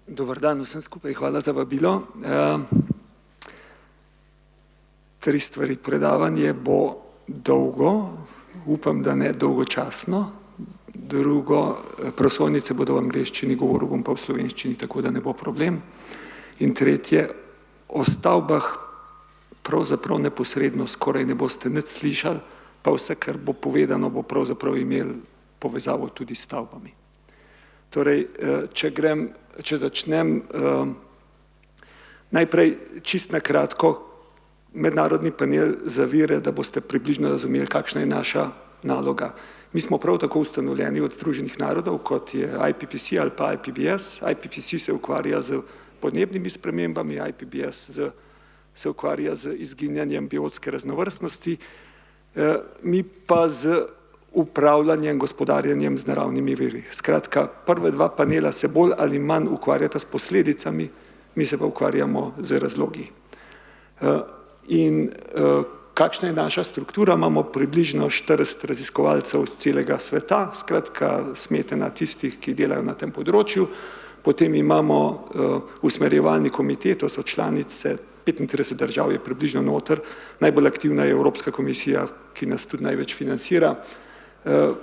Dober dan vsem skupaj, hvala za vabilo. 3 stvari. Predavanje bo dolgo, upam, da ne dolgočasno. Drugo, prosojnice bodo v angleščini, govoril bom pa v slovenščini, tako da ne bo problem. In tretje, o stavbah pravzaprav neposredno skoraj ne boste nič slišali, pa vse, kar bo povedano, bo pravzaprav imel povezavo tudi s stavbami. Torej, če začnem, najprej čist na kratko, mednarodni panel zavire, da boste približno razumeli, kakšna je naša naloga. Mi smo prav tako ustanovljeni od Združenih narodov, kot je IPPC ali pa IPBS. IPPC se ukvarja z podnebnimi spremembami, IPBS se ukvarja z izginjanjem biotske raznovrstnosti, mi pa z upravljanjem, gospodarjenjem z naravnimi viri. Skratka, prve 2 panela se bolj ali manj ukvarjata s posledicami, mi se pa ukvarjamo z razlogi. In kakšna je naša struktura? Imamo približno 40 raziskovalcev z celega sveta, skratka smetana tistih, ki delajo na tem področju. Potem imamo usmerjevalni komitet, to so članice, 35 držav je približno noter, najbolj aktivna je Evropska komisija, ki nas tudi največ financira.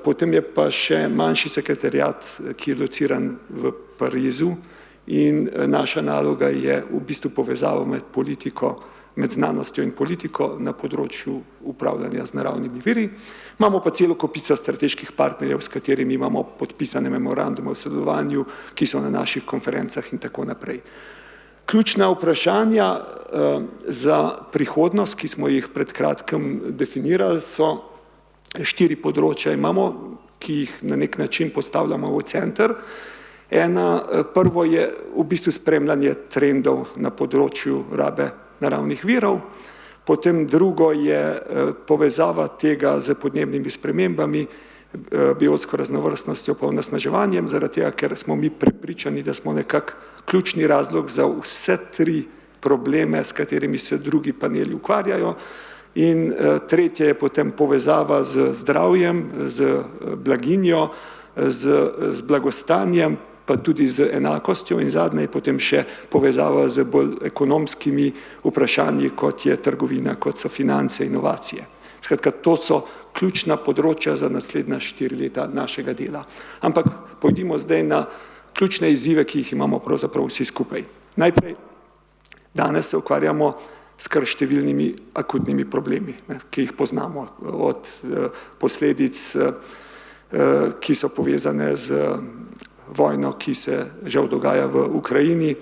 Potem je pa še manjši sekretariat, ki je lociran v Parizu in naša naloga je v bistvu povezava med politiko, med znanostjo in politiko na področju upravljanja z naravnimi viri. Imamo pa celo kopico strateških partnerjev, s katerimi imamo podpisane memorandume o sodelovanju, ki so na naših konferencah in tako naprej. Ključna vprašanja za prihodnost, ki smo jih pred kratkim definirali, so 4 področja imamo, ki jih na nek način postavljamo v center. Prvo je v bistvu spremljanje trendov na področju rabe naravnih virov, potem drugo je povezava tega z podnebnimi spremembami, biotsko raznovrstnostjo pa onesnaževanjem, zaradi tega, ker smo mi prepričani, da smo nekako ključni razlog za vse 3 probleme, s katerimi se drugi paneli ukvarjajo. In tretje je potem povezava z zdravjem, z blaginjo, z blagostanjem, pa tudi z enakostjo in zadnje je potem še povezava z bolj ekonomskimi vprašanji, kot je trgovina, kot so finance, inovacije. Skratka, to so ključna področja za naslednja 4 leta našega dela. Ampak pojdimo zdaj na ključne izzive, ki jih imamo pravzaprav vsi skupaj. Najprej, danes se ukvarjamo s kar številnimi akutnimi problemi, ki jih poznamo, od posledic, ki so povezane z vojno, ki se žal dogaja v Ukrajini,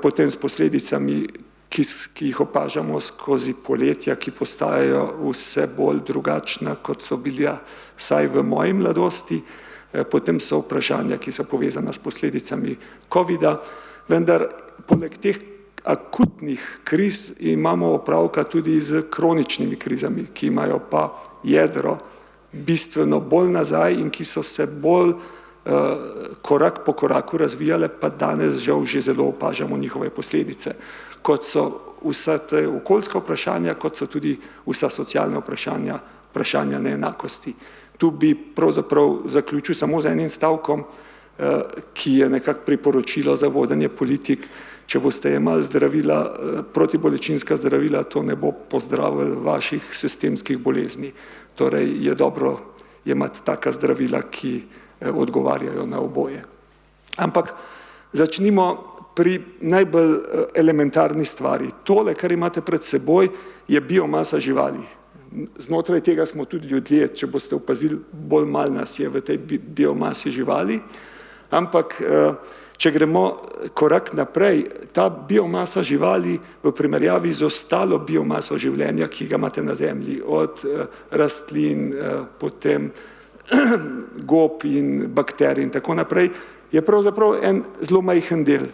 potem s posledicami, ki jih opažamo skozi poletja, ki postajajo vse bolj drugačna, kot so bili vsaj v moji mladosti, potem so vprašanja, ki so povezana s posledicami covida, vendar poleg teh akutnih kriz imamo opravka tudi z kroničnimi krizami, ki imajo pa jedro bistveno bolj nazaj in ki so se bolj korak po koraku razvijale, pa danes žal že zelo opažamo njihove posledice, kot so vsa te okoljska vprašanja, kot so tudi vsa socialna vprašanja, vprašanja neenakosti. Tu bi pravzaprav zaključil samo z enim stavkom, ki je nekako priporočilo za vodenje politik. Če boste jemali zdravila, protibolečinska zdravila, to ne bo pozdravilo vaših sistemskih bolezni. Torej je dobro jemati taka zdravila, ki odgovarjajo na oboje. Ampak začnimo pri najbolj elementarni stvari. Tole, kar imate pred seboj, je biomasa živali. Znotraj tega smo tudi ljudje, če boste opazili, bolj malo nas je v tej biomasi živali, ampak če gremo korak naprej, ta biomasa živali v primerjavi z ostalo biomaso življenja, ki ga imate na zemlji, od rastlin, potem gob in bakterij in tako naprej, je pravzaprav en zelo majhen del.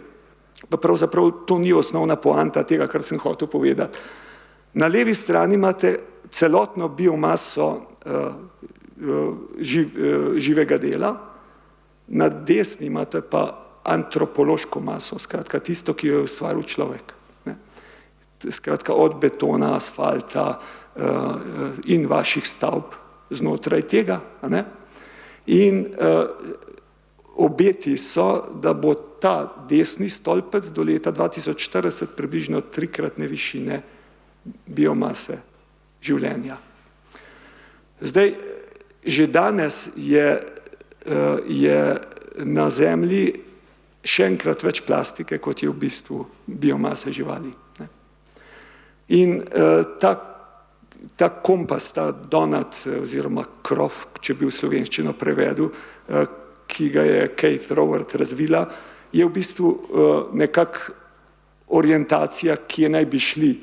Pa pravzaprav to ni osnovna poanta tega, kar sem hotel povedati. Na levi strani imate celotno biomaso živega dela, na desni imate pa antropološko maso, skratka tisto, ki jo je ustvaril človek. Skratka od betona, asfalta in vaših stavb znotraj tega. In obeti so, da bo ta desni stolpec do leta 2040 približno 3-kratne višine biomase življenja. Zdaj, že danes je na Zemlji še enkrat več plastike, kot je v bistvu biomase živali. In ta kompas, ta donut oziroma krof, če bi v slovenščino prevedel, ki ga je Keith Raworth razvila, je v bistvu nekak orientacija, ki je naj bi šli.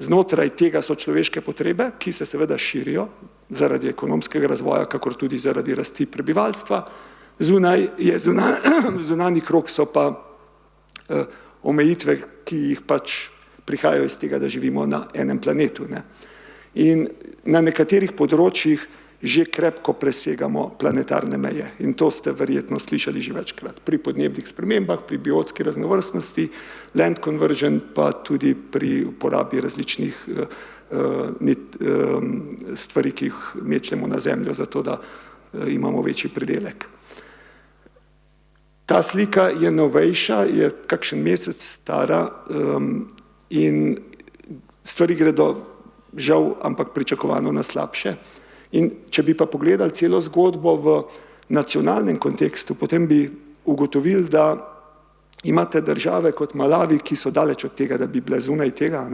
Znotraj tega so človeške potrebe, ki se seveda širijo zaradi ekonomskega razvoja, kakor tudi zaradi rasti prebivalstva. Zunanji krog so pa omejitve, ki jih pač prihajajo iz tega, da živimo na enem planetu. In na nekaterih področjih že krepko presegamo planetarne meje. In to ste verjetno slišali že večkrat. Pri podnebnih spremembah, pri biotski raznovrstnosti, land conversion, pa tudi pri uporabi različnih stvari, ki jih mečemo na zemljo, zato da imamo večji pridelek. Ta slika je novejša, je kakšen mesec stara in stvari gredo žal, ampak pričakovano na slabše. In če bi pa pogledali celo zgodbo v nacionalnem kontekstu, potem bi ugotovili, da imate države kot Malawi, ki so daleč od tega, da bi bile zunaj tega,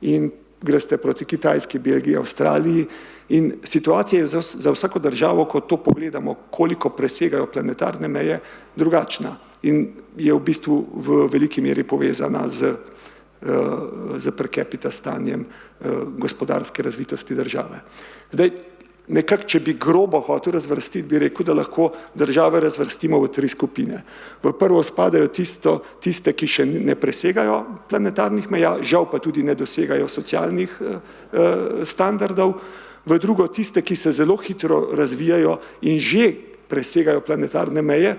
in greste proti Kitajski, Belgiji, Avstraliji, in situacija je za vsako državo, ko to pogledamo, koliko presegajo planetarne meje, drugačna in je v bistvu v veliki meri povezana z per capita stanjem gospodarske razvitosti države. Zdaj, nekako, če bi grobo hotel razvrstiti, bi rekel, da lahko države razvrstimo v 3 skupine. V prvo spadajo tiste, ki še ne presegajo planetarnih meja, žal pa tudi ne dosegajo socialnih standardov. V drugo tiste, ki se zelo hitro razvijajo in že presegajo planetarne meje,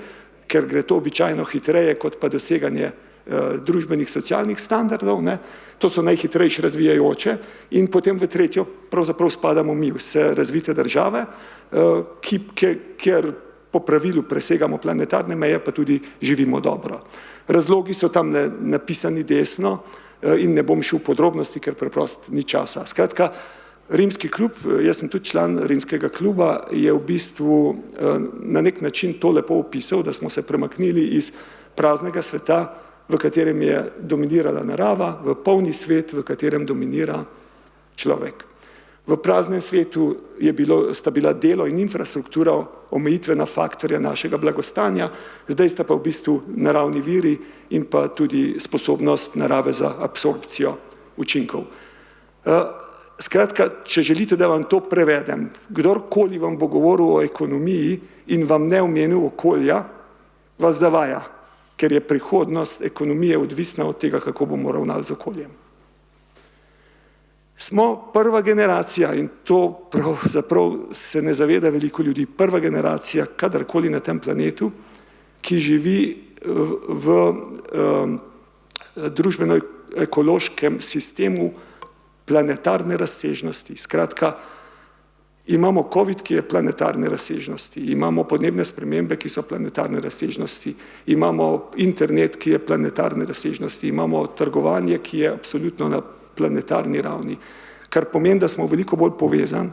ker gre to običajno hitreje kot pa doseganje družbenih socialnih standardov, to so najhitrejše razvijajoče, in potem v tretjo pravzaprav spadamo mi, vse razvite države, kjer po pravilu presegamo planetarne meje, pa tudi živimo dobro. Razlogi so tam napisani desno in ne bom šel v podrobnosti, ker preprosto ni časa. Skratka, Rimski klub, jaz sem tudi član Rimskega kluba, je v bistvu na nek način to lepo opisal, da smo se premaknili iz praznega sveta, v katerem je dominirala narava, v polni svet, v katerem dominira človek. V praznem svetu sta bila delo in infrastruktura omejitvena faktorja našega blagostanja, zdaj sta pa v bistvu naravni viri in pa tudi sposobnost narave za absorpcijo učinkov. Skratka, če želite, da vam to prevedem, kdorkoli vam bo govoril o ekonomiji in vam ne omenil okolja, vas zavaja, ker je prihodnost ekonomije odvisna od tega, kako bomo ravnali z okoljem. Smo prva generacija, in to pravzaprav se ne zaveda veliko ljudi, prva generacija kadarkoli na tem planetu, ki živi v družbeno-ekološkem sistemu planetarne razsežnosti. Skratka, imamo COVID, ki je planetarne razsežnosti, imamo podnebne spremembe, ki so planetarne razsežnosti, imamo internet, ki je planetarne razsežnosti, imamo trgovanje, ki je absolutno na planetarni ravni, kar pomeni, da smo veliko bolj povezani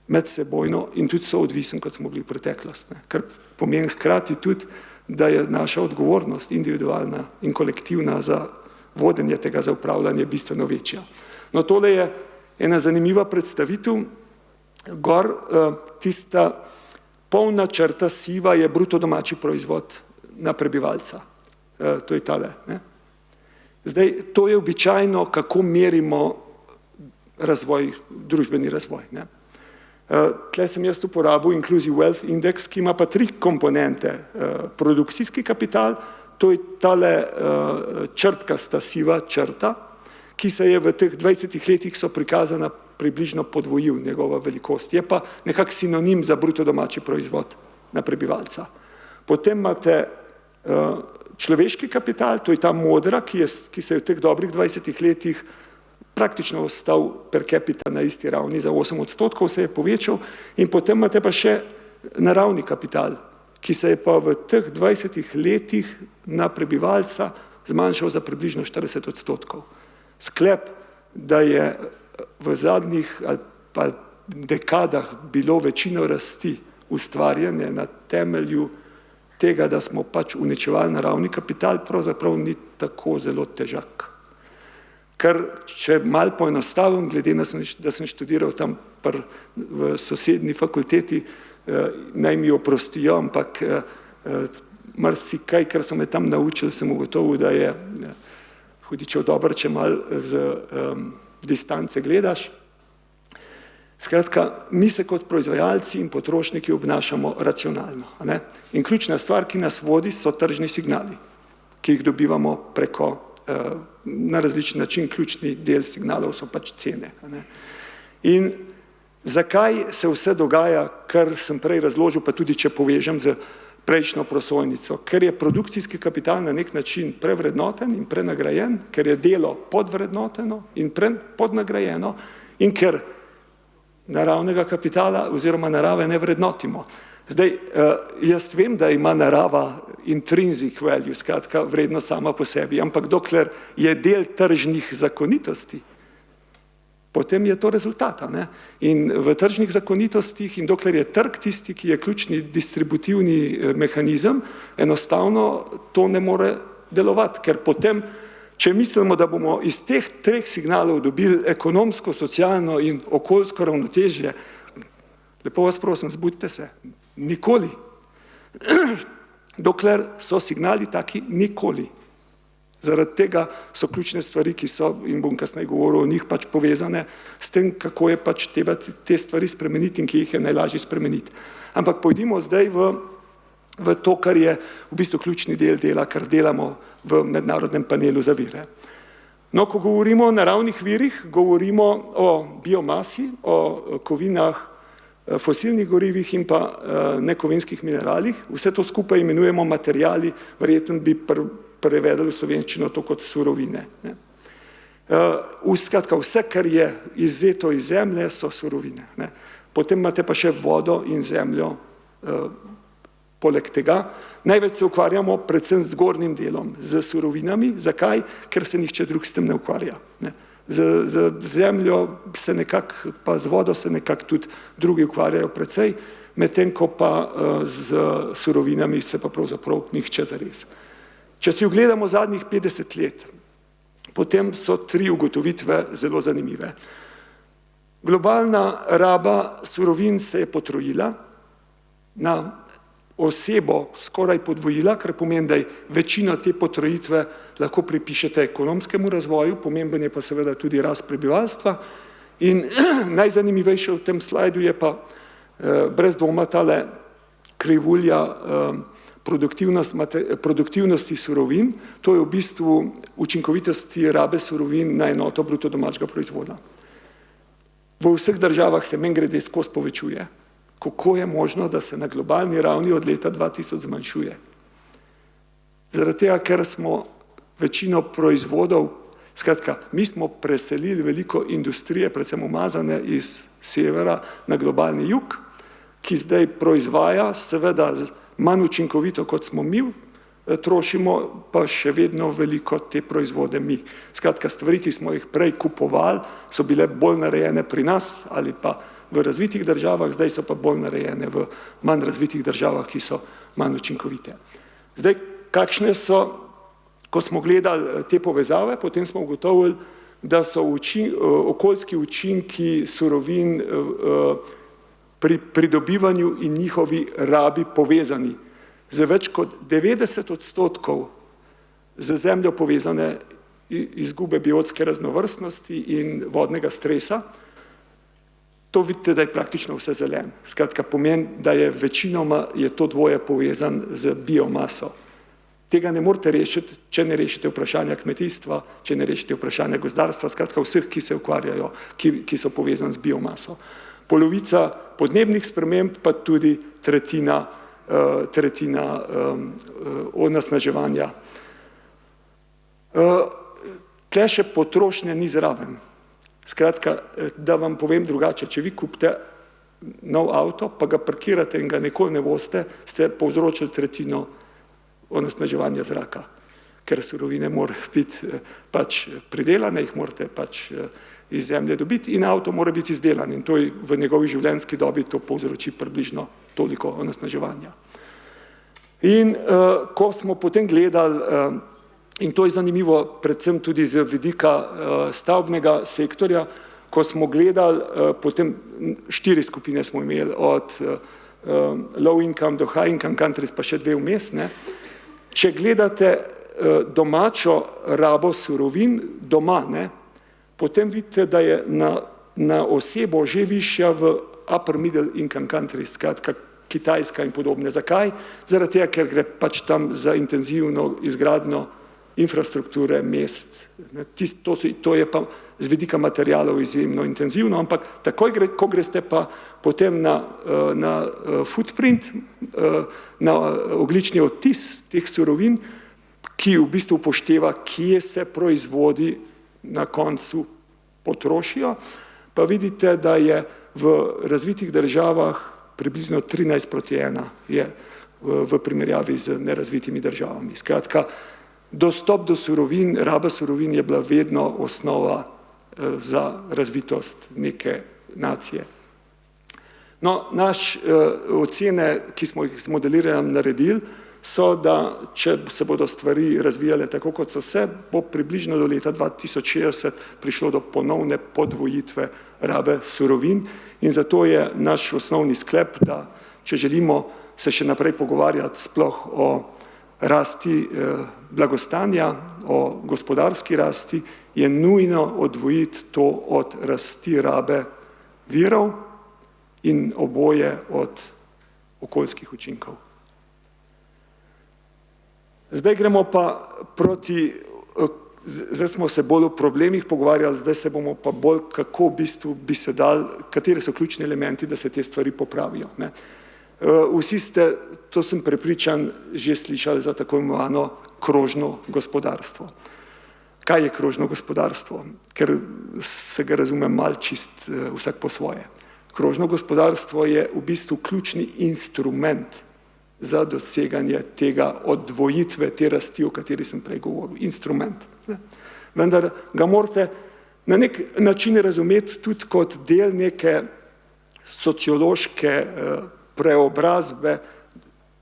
medsebojno in tudi so odvisen, kot smo bili v preteklosti. Kar pomeni hkrati tudi, da je naša odgovornost individualna in kolektivna za vodenje tega, za upravljanje bistveno večja. No, tole je ena zanimiva predstavitev. Gor tista polna črta siva je bruto domači proizvod na prebivalca. To je tale. Zdaj, to je običajno, kako merimo razvoj, družbeni razvoj. Tle sem jaz uporabil Inclusive Wealth Index, ki ima pa 3 komponente. Produkcijski kapital, to je tale črtkasta siva črta, ki se je v teh 20 letih so prikazana približno podvojil njegova velikost. Je pa nekak sinonim za bruto domači proizvod na prebivalca. Potem imate človeški kapital, to je ta modra, ki se je v teh dobrih 20 letih praktično ostal per capita na isti ravni, za 8% se je povečal, in potem imate pa še naravni kapital, ki se je pa v teh 20 letih na prebivalca zmanjšal za približno 40%. Sklep, da je v zadnjih ali pa dekadah bilo večino rasti ustvarjene na temelju tega, da smo pač uničevali naravni kapital, pravzaprav ni tako zelo težak. Ker, če malo poenostavim, glede na, da sem študiral tam v sosednji fakulteti, naj mi oprostijo, ampak marsikaj, kar so me tam naučili, sem ugotovil, da je hudičev dobro, če malo z distance gledaš. Skratka, mi se kot proizvajalci in potrošniki obnašamo racionalno. Ne? In ključna stvar, ki nas vodi, so tržni signali, ki jih dobivamo preko, na različen način, ključni del signalov so pač cene. Ne? In zakaj se vse dogaja, kar sem prej razložil, pa tudi če povežem z prejšnjo prosojnico? Ker je produkcijski kapital na nek način prevrednoten in prenagrajen, ker je delo podvrednoteno in podnagrajeno in ker naravnega kapitala oziroma narave ne vrednotimo. Zdaj, jaz vem, da ima narava intrinsic value, skratka vrednost sama po sebi, ampak dokler je del tržnih zakonitosti, potem je to rezultata. Ne? In v tržnih zakonitostih in dokler je trg tisti, ki je ključni distributivni mehanizem, enostavno to ne more delovati, ker potem, če mislimo, da bomo iz teh treh signalov dobili ekonomsko, socialno in okoljsko ravnotežje, lepo vas prosim, zbudite se, nikoli. Dokler so signali taki, nikoli. Zaradi tega so ključne stvari, ki so, in bom kasneje govoril o njih, pač povezane s tem, kako je pač treba te stvari spremeniti in ki jih je najlažje spremeniti. Ampak pojdimo zdaj v to, kar je v bistvu ključni del dela, kar delamo v mednarodnem panelu za vire. No, ko govorimo o naravnih virih, govorimo o biomasi, o kovinah, fosilnih gorivih in pa nekovinskih mineralih. Vse to skupaj imenujemo materiali, verjetno bi prevedli v slovenščino to kot surovine. Skratka, vse, kar je izvzeto iz zemlje, so surovine. Potem imate pa še vodo in zemljo poleg tega. Največ se ukvarjamo predvsem z zgornjim delom, z surovinami. Zakaj? Ker se nihče drug s tem ne ukvarja. Z zemljo se nekako, pa z vodo se nekako tudi drugi ukvarjajo precej, medtem ko pa z surovinami se pa pravzaprav nihče zares. Če si ogledamo zadnjih 50 let, potem so tri ugotovitve zelo zanimive. Globalna raba surovin se je potrojila, na osebo skoraj podvojila, kar pomeni, da je večino te potrojitve lahko pripišete ekonomskemu razvoju, pomemben je pa seveda tudi rast prebivalstva. In najzanimivejše v tem slajdu je pa brez dvoma tale krivulja produktivnosti surovin, to je v bistvu učinkovitosti rabe surovin na enoto bruto domačega proizvoda. V vseh državah se mimogrede skozi povečuje. Kako je možno, da se na globalni ravni od leta 2000 zmanjšuje? Zaradi tega, ker smo večino proizvodov, skratka, mi smo preselili veliko industrije, predvsem umazane iz severa na globalni jug, ki zdaj proizvaja, seveda manj učinkovito, kot smo mi, trošimo pa še vedno veliko te proizvode mi. Skratka, stvari, ki smo jih prej kupovali, so bile bolj narejene pri nas ali pa v razvitih državah, zdaj so pa bolj narejene v manj razvitih državah, ki so manj učinkovite. Zdaj, kakšne so, ko smo gledali te povezave, potem smo ugotovili, da so okoljski učinki surovin pri pridobivanju in njihovi rabi povezani z več kot 90% z zemljo povezane izgube biotske raznovrstnosti in vodnega stresa. To vidite, da je praktično vse zelen. Skratka, pomeni, da je večinoma je to dvoje povezan z biomaso. Tega ne morete rešiti, če ne rešite vprašanja kmetijstva, če ne rešite vprašanja gozdarstva, skratka vseh, ki se ukvarjajo, ki so povezani z biomaso. Polovica podnebnih sprememb, pa tudi tretjina onesnaževanja. Tle še potrošnja ni zraven. Skratka, da vam povem drugače, če vi kupite nov avto, pa ga parkirate in ga nikoli ne boste, ste povzročili tretjino onesnaževanja zraka. Ker surovine morajo biti pač pridelane, jih morate pač iz zemlje dobiti in avto mora biti izdelan in to v njegovi življenjski dobi to povzroči približno toliko onesnaževanja. In ko smo potem gledali, in to je zanimivo predvsem tudi z vidika stavbnega sektorja, ko smo gledali, potem 4 skupine smo imeli, od low income do high income countries, pa še 2 vmes, ne. Če gledate domačo rabo surovin doma, ne, potem vidite, da je na osebo že višja v upper middle income countries, skratka Kitajska in podobne. Zakaj? Zaradi tega, ker gre pač tam za intenzivno izgradnjo infrastrukture mest. To je pa z vidika materialov izjemno intenzivno, ampak takoj, ko greste pa potem na footprint, na ogljični odtis teh surovin, ki v bistvu upošteva, kje se proizvodi na koncu potrošijo, pa vidite, da je v razvitih državah približno 13:1 je v primerjavi z nerazvitimi državami. Skratka, dostop do surovin, raba surovin je bila vedno osnova za razvitost neke nacije. No, naše ocene, ki smo jih z modeliranjem naredili, so, da če se bodo stvari razvijale tako, kot so se, bo približno do leta 2060 prišlo do ponovne podvojitve rabe surovin in zato je naš osnovni sklep, da če želimo se še naprej pogovarjati sploh o rasti blagostanja, o gospodarski rasti, je nujno odvojiti to od rasti rabe virov in oboje od okoljskih učinkov. Zdaj gremo pa proti, zdaj smo se bolj o problemih pogovarjali, zdaj se bomo pa bolj, kako v bistvu bi se dal, kateri so ključni elementi, da se te stvari popravijo, ne. Vsi ste, to sem prepričan, že slišali za tako imenovano krožno gospodarstvo. Kaj je krožno gospodarstvo? Ker se ga razume malo čist vsak po svoje. Krožno gospodarstvo je v bistvu ključni instrument za doseganje tega odvojitve, te rasti, o kateri sem prej govoril. Instrument. Vendar ga morate na nek način razumeti tudi kot del neke sociološke preobrazbe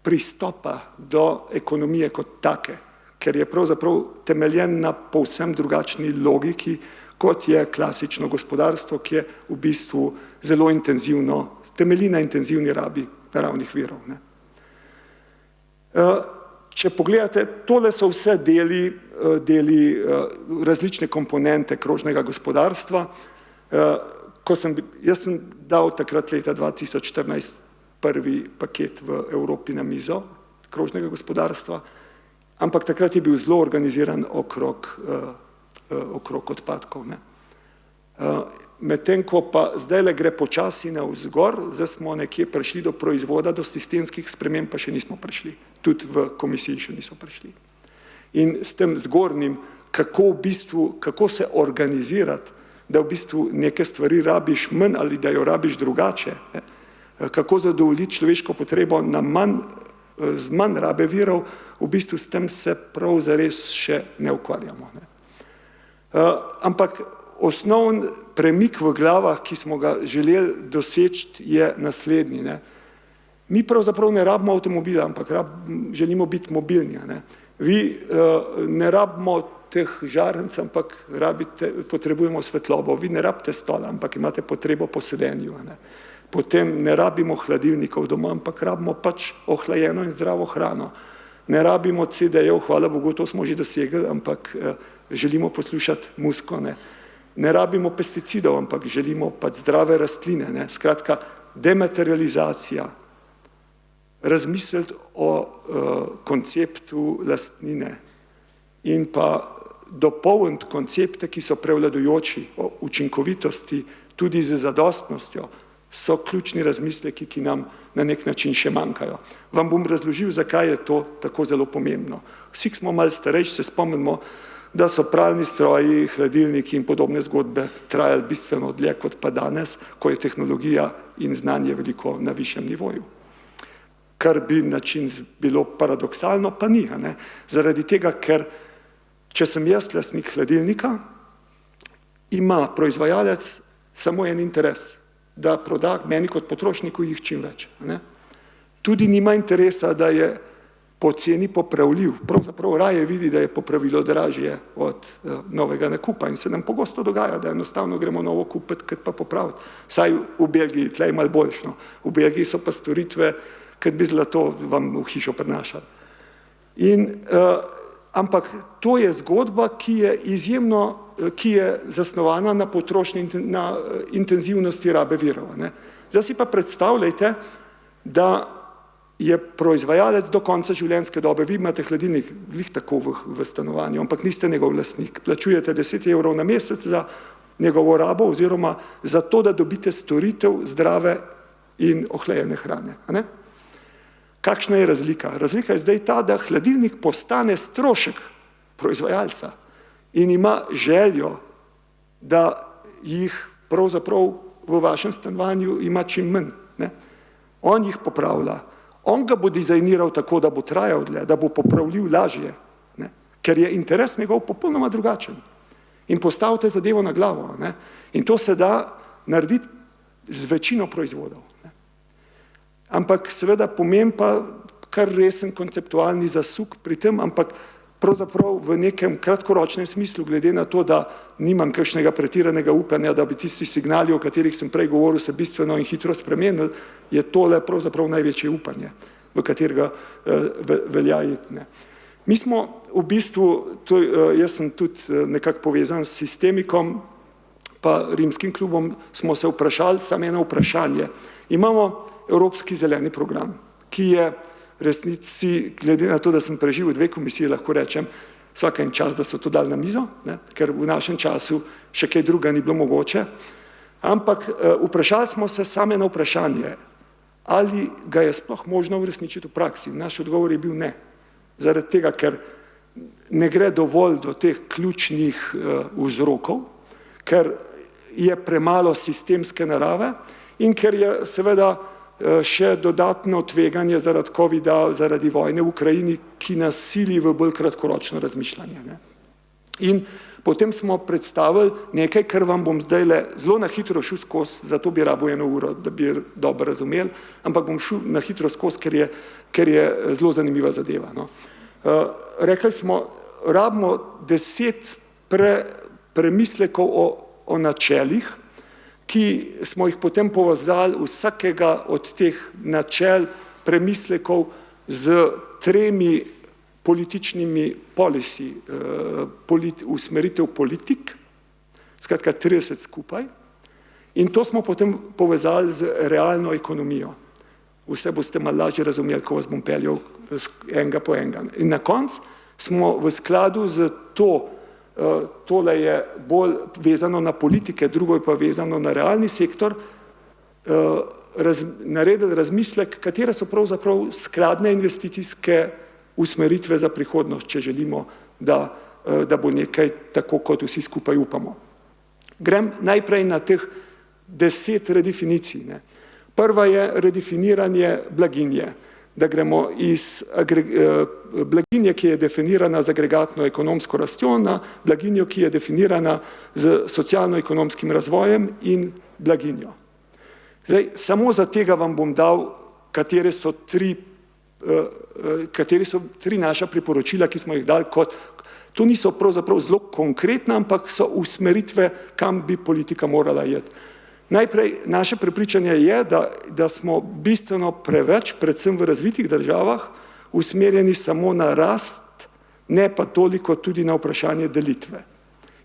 pristopa do ekonomije kot take, ker je pravzaprav temeljen na povsem drugačni logiki, kot je klasično gospodarstvo, ki je v bistvu zelo intenzivno, temelji na intenzivni rabi naravnih virov, ne. Če pogledate, tole so vse deli različne komponente krožnega gospodarstva. Jaz sem dal takrat leta 2014 prvi paket v Evropi na mizo krožnega gospodarstva, ampak takrat je bil zelo organiziran okrog odpadkov, ne. Medtem ko pa zdajle gre počasi navzgor, zdaj smo nekje prišli do proizvoda, do sistemskih sprememb pa še nismo prišli, tudi v komisiji še niso prišli. In s tem zgornjim, kako se organizirati, da v bistvu neke stvari rabiš manj ali da jo rabiš drugače, ne? Kako zadovoljiti človeško potrebo z manj rabe virov, v bistvu s tem se prav zares še ne ukvarjamo, ne? Ampak osnovni premik v glavah, ki smo ga želeli doseči, je naslednji, ne. Mi pravzaprav ne rabimo avtomobila, ampak želimo biti mobilni, ne. Vi ne rabimo teh žarnic, ampak potrebujemo svetlobo. Vi ne rabite stola, ampak imate potrebo po sedenju, ne. Potem ne rabimo hladilnikov doma, ampak rabimo pač ohlajeno in zdravo hrano. Ne rabimo CD-jev, hvala Bogu, to smo že dosegli, ampak želimo poslušati muziko, ne. Ne rabimo pesticidov, ampak želimo pač zdrave rastline, ne. Skratka, dematerializacija, razmisliti o konceptu lastnine in pa dopolniti koncepte, ki so prevladujoči, o učinkovitosti, tudi z zadostnostjo, so ključni razmisleki, ki nam na nek način še manjkajo. Vam bom razložil, zakaj je to tako zelo pomembno. Vsi, ki smo malo starejši, se spomnimo, da so pralni stroji, hladilniki in podobne zgodbe trajali bistveno dlje kot pa danes, ko je tehnologija in znanje veliko na višjem nivoju. Kar bi način bilo paradoksalno, pa ni. Zaradi tega, ker če sem jaz lastnik hladilnika, ima proizvajalec samo en interes, da proda meni kot potrošniku jih čim več. Tudi nima interesa, da je poceni popravljiv. Pravzaprav raje vidi, da je popravilo dražje od novega nakupa in se nam pogosto dogaja, da enostavno gremo novo kupiti, kot pa popraviti. Saj v Belgiji tle je malo boljšno. V Belgiji so pa storitve, kot bi zlato vam v hišo prinašali. Ampak to je zgodba, ki je zasnovana na potrošnji, na intenzivnosti rabe virov. Zdaj si pa predstavljajte, da je proizvajalec do konca življenjske dobe, vi imate hladilnik glih tako v stanovanju, ampak niste njegov lastnik. Plačujete 10 € na mesec za njegovo rabo oziroma za to, da dobite storitev zdrave in ohlajene hrane. Kakšna je razlika? Razlika je zdaj ta, da hladilnik postane strošek proizvajalca in ima željo, da jih pravzaprav v vašem stanovanju ima čim manj. On jih popravlja. On ga bo dizajniral tako, da bo trajal dlje, da bo popravljiv lažje, ker je interes njegov popolnoma drugačen. In postavite zadevo na glavo. In to se da narediti z večino proizvodov. Ampak seveda pomeni pa kar resen konceptualni zasuk pri tem, ampak pravzaprav v nekem kratkoročnem smislu, glede na to, da nimam kakšnega pretiranega upanja, da bi tisti signali, o katerih sem prej govoril, se bistveno in hitro spremenili, je tole pravzaprav največje upanje, v katerega velja iti. Mi smo v bistvu, jaz sem tudi nekako povezan s Sistemikom, pa Rimskim klubom, smo se vprašali samo eno vprašanje. Imamo Evropski zeleni program, ki je resnici, glede na to, da sem preživel 2 komisije, lahko rečem, vsaka en čas, da so to dali na mizo, ker v našem času še kaj druga ni bilo mogoče. Ampak vprašali smo se samo eno vprašanje, ali ga je sploh možno uresničiti v praksi. Naš odgovor je bil ne. Zaradi tega, ker ne gre dovolj do teh ključnih vzrokov, ker je premalo sistemske narave in ker je seveda še dodatno tveganje zaradi COVID-a, zaradi vojne v Ukrajini, ki nas sili v bolj kratkoročno razmišljanje. In potem smo predstavili nekaj, kar vam bom zdajle zelo na hitro šel skozi, zato bi rabo 1 uro, da bi dobro razumeli, ampak bom šel na hitro skozi, ker je zelo zanimiva zadeva. Rekli smo, rabimo 10 premislekov o načelih, ki smo jih potem povezali vsakega od teh načel, premislekov z 3 političnimi policy, usmeritev politik, skratka 30 skupaj, in to smo potem povezali z realno ekonomijo. Vse boste malo lažje razumeli, ko vas bom peljal enega po enega. In na koncu smo v skladu z tole je bolj vezano na politike, drugo je pa vezano na realni sektor, naredili razmislek, katere so pravzaprav skladne investicijske usmeritve za prihodnost, če želimo, da bo nekaj tako, kot vsi skupaj upamo. Grem najprej na teh 10 redefinicij. Prva je redefiniranje blaginje, da gremo iz blaginje, ki je definirana z agregatno ekonomsko rastjo, na blaginjo, ki je definirana z socialno-ekonomskim razvojem in blaginjo. Zdaj, samo za tega vam bom dal, katere so 3 naša priporočila, ki smo jih dali kot, to niso pravzaprav zelo konkretna, ampak so usmeritve, kam bi politika morala iti. Najprej, naše prepričanje je, da smo bistveno preveč, predvsem v razvitih državah, usmerjeni samo na rast, ne pa toliko tudi na vprašanje delitve.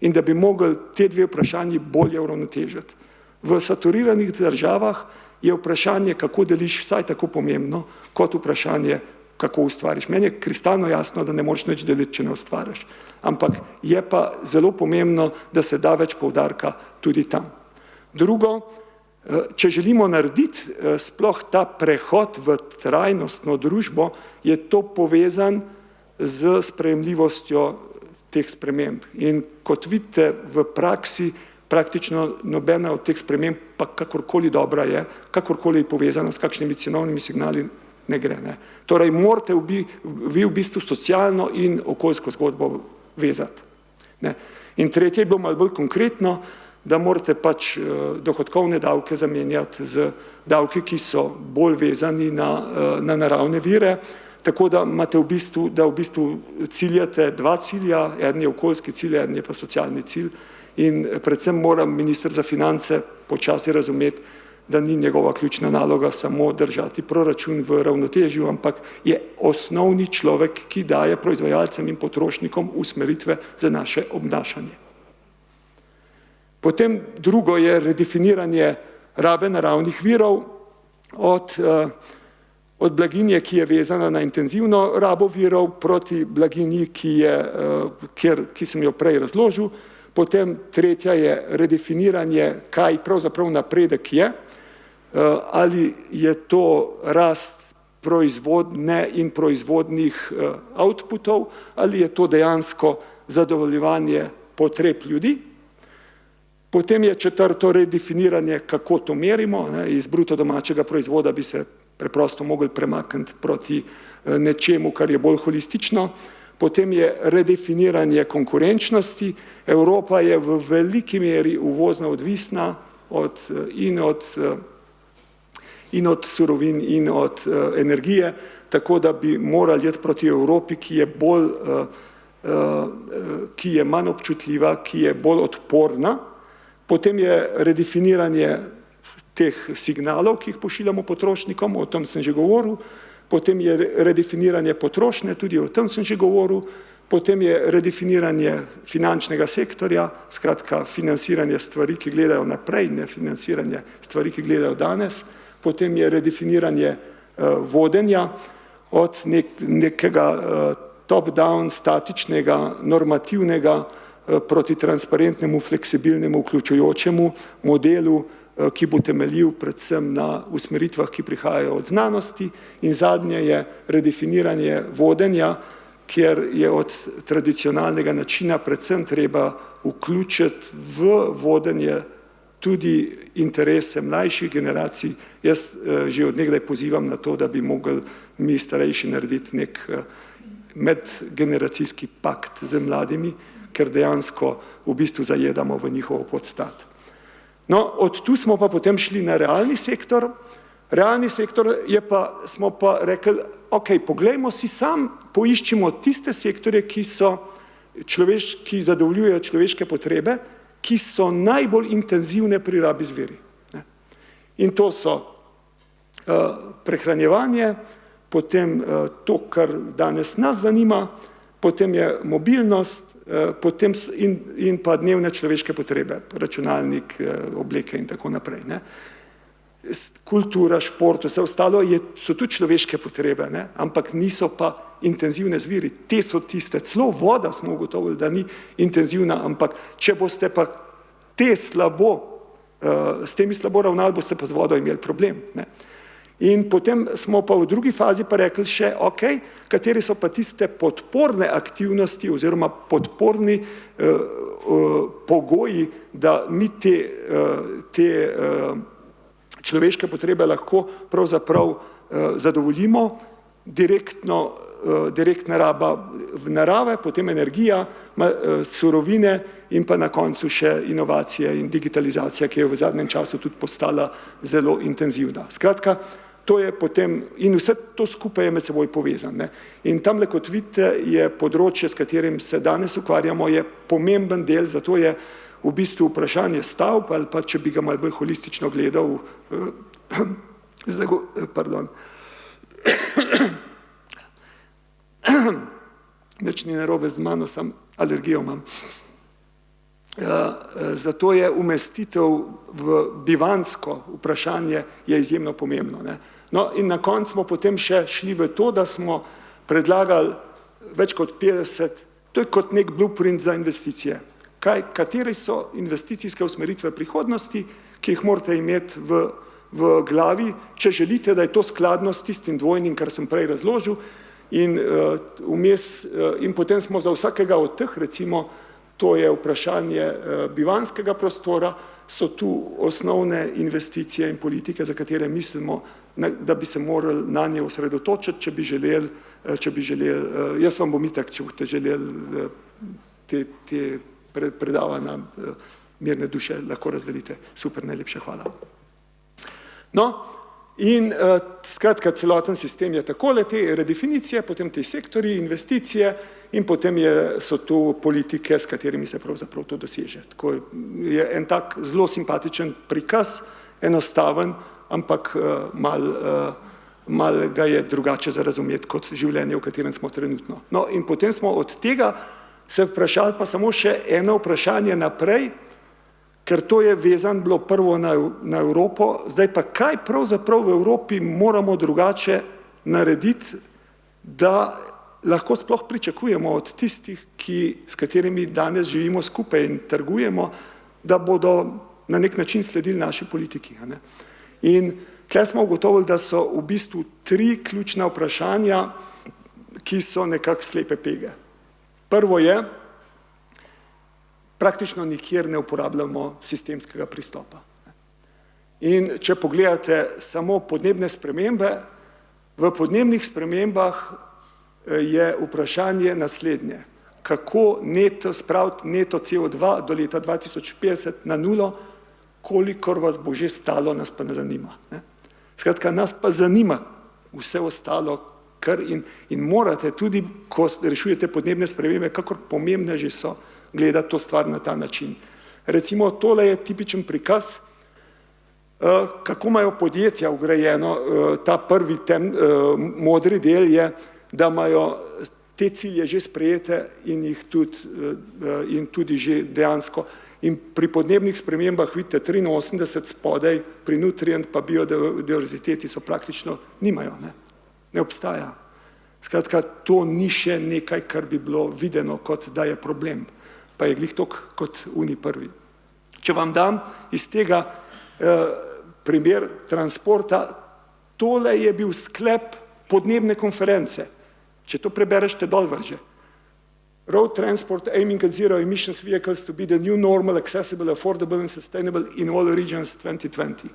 In da bi mogli te 2 vprašanji bolje uravnotežiti. V saturiranih državah je vprašanje, kako deliš, vsaj tako pomembno, kot vprašanje, kako ustvariš. Meni je kristalno jasno, da ne moreš nič deliti, če ne ustvariš. Ampak je pa zelo pomembno, da se da več poudarka tudi tam. Drugo, če želimo narediti sploh ta prehod v trajnostno družbo, je to povezan z sprejemljivostjo teh sprememb. In kot vidite v praksi, praktično nobena od teh sprememb, pa kakorkoli dobra je, kakorkoli je povezana s kakšnimi cenovnimi signali, ne gre. Ne. Torej, morate vi v bistvu socialno in okoljsko zgodbo vezati. Ne. In tretje je bilo malo bolj konkretno, da morate pač dohodkovne davke zamenjati z davki, ki so bolj vezani na naravne vire, tako da imate v bistvu ciljate dva cilja, eden je okoljski cilj, eden je pa socialni cilj. In predvsem mora minister za finance počasi razumeti, da ni njegova ključna naloga samo držati proračun v ravnotežju, ampak je osnovni človek, ki daje proizvajalcem in potrošnikom usmeritve za naše obnašanje. Potem drugo je redefiniranje rabe naravnih virov od blaginje, ki je vezana na intenzivno rabo virov, proti blaginji, ki sem jo prej razložil. Potem tretja je redefiniranje, kaj pravzaprav napredek je, ali je to rast proizvodne in proizvodnih outputov, ali je to dejansko zadovoljevanje potreb ljudi. Potem je četrto redefiniranje, kako to merimo. Iz bruto domačega proizvoda bi se preprosto mogli premakniti proti nečemu, kar je bolj holistično. Potem je redefiniranje konkurenčnosti. Evropa je v veliki meri uvozno odvisna in od surovin in od energije, tako da bi morali iti proti Evropi, ki je manj občutljiva, ki je bolj odporna. Potem je redefiniranje teh signalov, ki jih pošiljamo potrošnikom, o tem sem že govoril. Potem je redefiniranje potrošnje, tudi o tem sem že govoril. Potem je redefiniranje finančnega sektorja, skratka financiranje stvari, ki gledajo naprej, ne financiranje stvari, ki gledajo danes. Potem je redefiniranje vodenja od nekega top-down, statičnega, normativnega proti transparentnemu, fleksibilnemu, vključujočemu modelu, ki bo temeljil predvsem na usmeritvah, ki prihajajo od znanosti. In zadnje je redefiniranje vodenja, kjer je od tradicionalnega načina predvsem treba vključiti v vodenje tudi interese mlajših generacij. Jaz že od nekdaj pozivam na to, da bi mogli mi starejši narediti nek medgeneracijski pakt z mladimi, ker dejansko v bistvu zajedamo v njihovo podstat. No, od tu smo pa potem šli na realni sektor. Realni sektor smo pa rekli, ok, poglejmo si poiščimo tiste sektorje, ki zadovoljujejo človeške potrebe, ki so najbolj intenzivne pri rabi z viri. In to so prehranjevanje, potem to, kar danes nas zanima, potem je mobilnost, potem in pa dnevne človeške potrebe, računalnik, obleke in tako naprej. Kultura, šport, vse ostalo so tudi človeške potrebe, ampak niso pa intenzivne z viri. Te so tiste, celo voda smo ugotovili, da ni intenzivna, ampak če boste pa s temi slabo ravnali, boste pa z vodo imeli problem. In potem smo pa v drugi fazi pa rekli še, ok, kateri so pa tiste podporne aktivnosti oziroma podporni pogoji, da mi te človeške potrebe lahko pravzaprav zadovoljimo, direktna raba narave, potem energija, surovine in pa na koncu še inovacije in digitalizacija, ki je v zadnjem času tudi postala zelo intenzivna. Skratka, to je potem, in vse to skupaj je med seboj povezano. In tamle, kot vidite, je področje, s katerim se danes ukvarjamo, je pomemben del, zato je v bistvu vprašanje stavb, ali pa če bi ga malo bolj holistično gledal, nič ni narobe z mano, sam alergijo imam. Zato je umestitev v bivanjsko vprašanje je izjemno pomembno. No, in na koncu smo potem še šli v to, da smo predlagali več kot 50, to je kot nek blueprint za investicije. Katere so investicijske usmeritve prihodnosti, ki jih morate imeti v glavi, če želite, da je to skladno s tistim dvojnim, kar sem prej razložil. in potem smo za vsakega od teh, recimo, to je vprašanje bivanjskega prostora, so tu osnovne investicije in politike, za katere mislimo, da bi se morali na nje osredotočiti, če bi želeli, jaz vam bom itak, če boste želeli te predavanja mirne duše, lahko razdelite. Super, najlepša hvala. No, in skratka, celoten sistem je takole, te redefinicije, potem te sektorji, investicije in potem so tu politike, s katerimi se pravzaprav to doseže. Tako je en tak zelo simpatičen prikaz, enostaven, ampak mal ga je drugače za razumeti kot življenje, v katerem smo trenutno. No, in potem smo od tega se vprašali pa samo še eno vprašanje naprej, ker to je vezan bilo prvo na Evropo, zdaj pa kaj pravzaprav v Evropi moramo drugače narediti, da lahko sploh pričakujemo od tistih, s katerimi danes živimo skupaj in trgujemo, da bodo na nek način sledili naši politiki. In tukaj smo ugotovili, da so v bistvu 3 ključna vprašanja, ki so nekako slepe pege. Prvo je, praktično nikjer ne uporabljamo sistemskega pristopa. In če pogledate samo podnebne spremembe, v podnebnih spremembah je vprašanje naslednje. Kako spraviti neto CO2 do leta 2050 na 0, kolikor vas bo že stalo, nas pa ne zanima. Skratka, nas pa zanima vse ostalo, in morate tudi, ko rešujete podnebne spremembe, kakor pomembne že so, gledati to stvar na ta način. Recimo, tole je tipičen prikaz, kako imajo podjetja vgrajeno, ta prvi modri del je, da imajo te cilje že sprejete in tudi že dejansko. In pri podnebnih spremembah vidite 83 spodaj, pri nutrient pa biodiverziteti so praktično nimajo, ne obstaja. Skratka, to ni še nekaj, kar bi bilo videno, kot da je problem. Pa je glih tok kot oni prvi. Če vam dam iz tega primer transporta, tole je bil sklep podnebne konference. Če to prebereš, te dol vrže. Road transport aiming at zero emissions vehicles to be the new normal, accessible, affordable and sustainable in all regions 2020.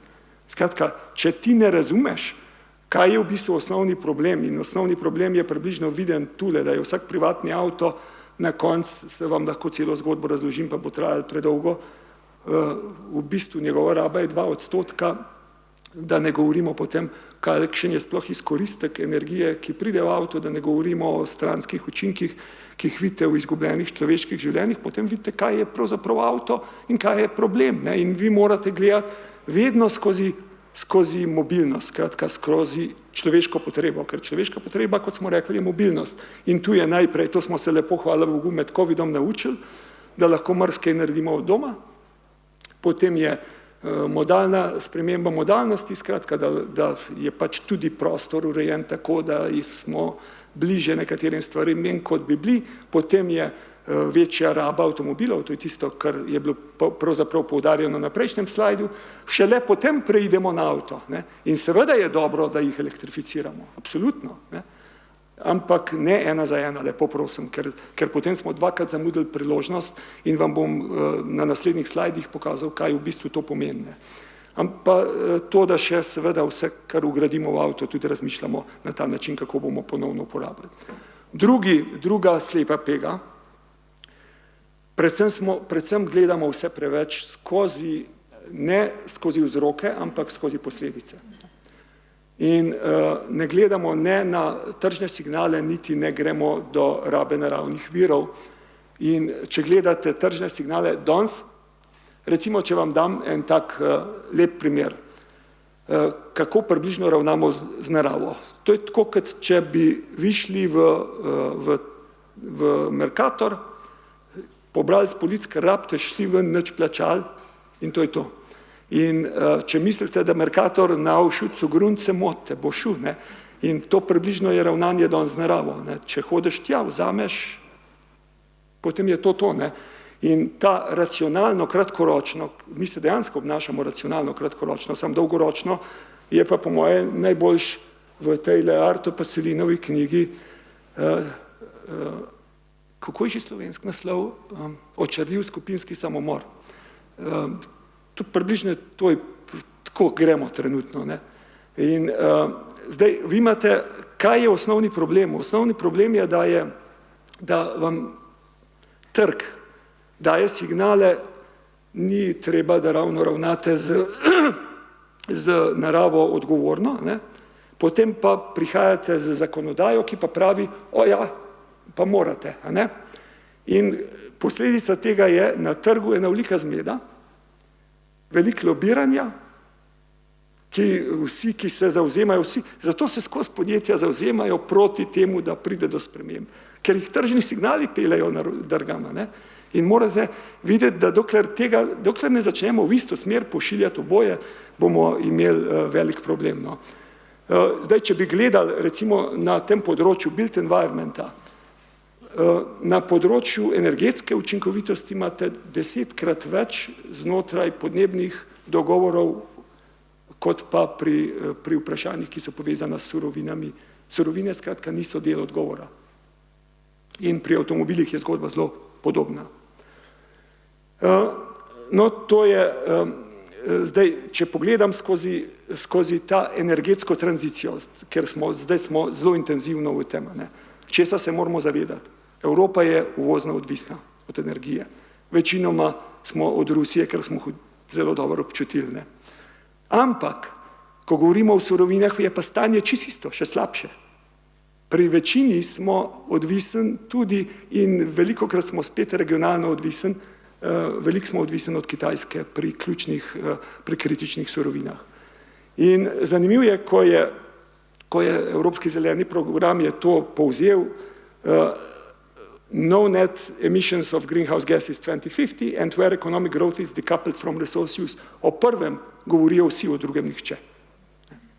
Skratka, če ti ne razumeš, kaj je v bistvu osnovni problem, in osnovni problem je približno viden tule, da je vsak privatni avto, na koncu se vam lahko celo zgodbo razložim, pa bo trajalo predolgo, v bistvu njegova raba je 2%, da ne govorimo potem, kakšen je sploh izkoristek energije, ki pride v avto, da ne govorimo o stranskih učinkih, ki jih vidite v izgubljenih človeških življenjih, potem vidite, kaj je pravzaprav avto in kaj je problem. In vi morate gledati vedno skozi mobilnost, skratka skozi človeško potrebo, ker človeška potreba, kot smo rekli, je mobilnost. In tu je najprej, to smo se lepo, hvala Bogu, med COVID-om naučili, da lahko marsikaj naredimo od doma, potem je modalna sprememba modalnosti, skratka, da je pač tudi prostor urejen tako, da smo bliže nekaterim stvarim, kot bi bili, potem je večja raba avtomobilov, to je tisto, kar je bilo pravzaprav poudarjeno na prejšnjem slajdu, šele potem preidemo na avto. In seveda je dobro, da jih elektrificiramo, absolutno. Ampak ne ena za ena, lepo prosim, ker potem smo dvakrat zamudili priložnost in vam bom na naslednjih slajdih pokazal, kaj v bistvu to pomeni. Ampak to, da še seveda vse, kar ugradimo v avto, tudi razmišljamo na ta način, kako bomo ponovno uporabili. Druga slepa pega, predvsem gledamo vse preveč ne skozi vzroke, ampak skozi posledice. In ne gledamo ne na tržne signale, niti ne gremo do rabe naravnih virov. In če gledate tržne signale danes, recimo, če vam dam en tak lep primer, kako približno ravnamo z naravo. To je tako, kot če bi vi šli v Mercator, pobrali z polic, ker rabite, šli ven, nič plačali in to je to. In če mislite, da Mercator na všucu grunt se motite, bo šel. In to približno je ravnanje danes z naravo. Če hodeš tja, vzameš, potem je to. In ta racionalno, kratkoročno, mi se dejansko obnašamo racionalno, kratkoročno, samo dolgoročno, je pa po moje najboljš v tej Arto Pasolinovi knjigi kako je že slovenski naslov, očarljiv skupinski samomor. Približno to je, tako gremo trenutno. Ne? In zdaj, vi imate, kaj je osnovni problem? Osnovni problem je, da vam trg daje signale, ni treba, da ravno ravnate z naravo odgovorno, ne? Potem pa prihajate z zakonodajo, ki pa pravi, ja, pa morate. Ne? In posledica tega je, na trgu ena velika zmeda, veliko lobiranja, vsi, ki se zauzemajo, zato se skozi podjetja zauzemajo proti temu, da pride do sprememb, ker jih tržni signali pelejo na drgama. Ne? In morate videti, da dokler ne začnemo v isto smer pošiljati oboje, bomo imeli velik problem. No. Zdaj, če bi gledali recimo na tem področju built environmenta, na področju energetske učinkovitosti imate 10-krat več znotraj podnebnih dogovorov, kot pa pri vprašanjih, ki so povezana s surovinami. Surovine skratka niso del odgovora. In pri avtomobilih je zgodba zelo podobna. No, to je, zdaj, če pogledam skozi ta energetsko tranzicijo, ker zdaj smo zelo intenzivno v tem, česa se moramo zavedati. Evropa je uvozno odvisna od energije. Večinoma smo od Rusije, ker smo zelo dobro občutili. Ne? Ampak, ko govorimo o surovinah, je pa stanje čisto, še slabše. Pri večini smo odvisen tudi in velikokrat smo spet regionalno odvisen, veliko smo odvisen od Kitajske pri kritičnih surovinah. In zanimivo je, ko je Evropski zeleni program je to povzel, no net emissions of greenhouse gases 2050 and where economic growth is decoupled from resource use. O prvem govorijo vsi, o drugem nihče.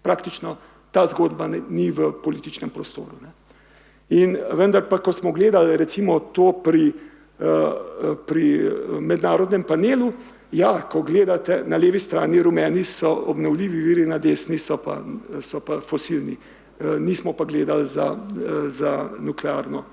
Praktično ta zgodba ni v političnem prostoru. Ne. In vendar pa, ko smo gledali recimo to pri mednarodnem panelu, ja, ko gledate na levi strani rumeni so obnovljivi viri, na desni so pa fosilni. Nismo pa gledali za nuklearno.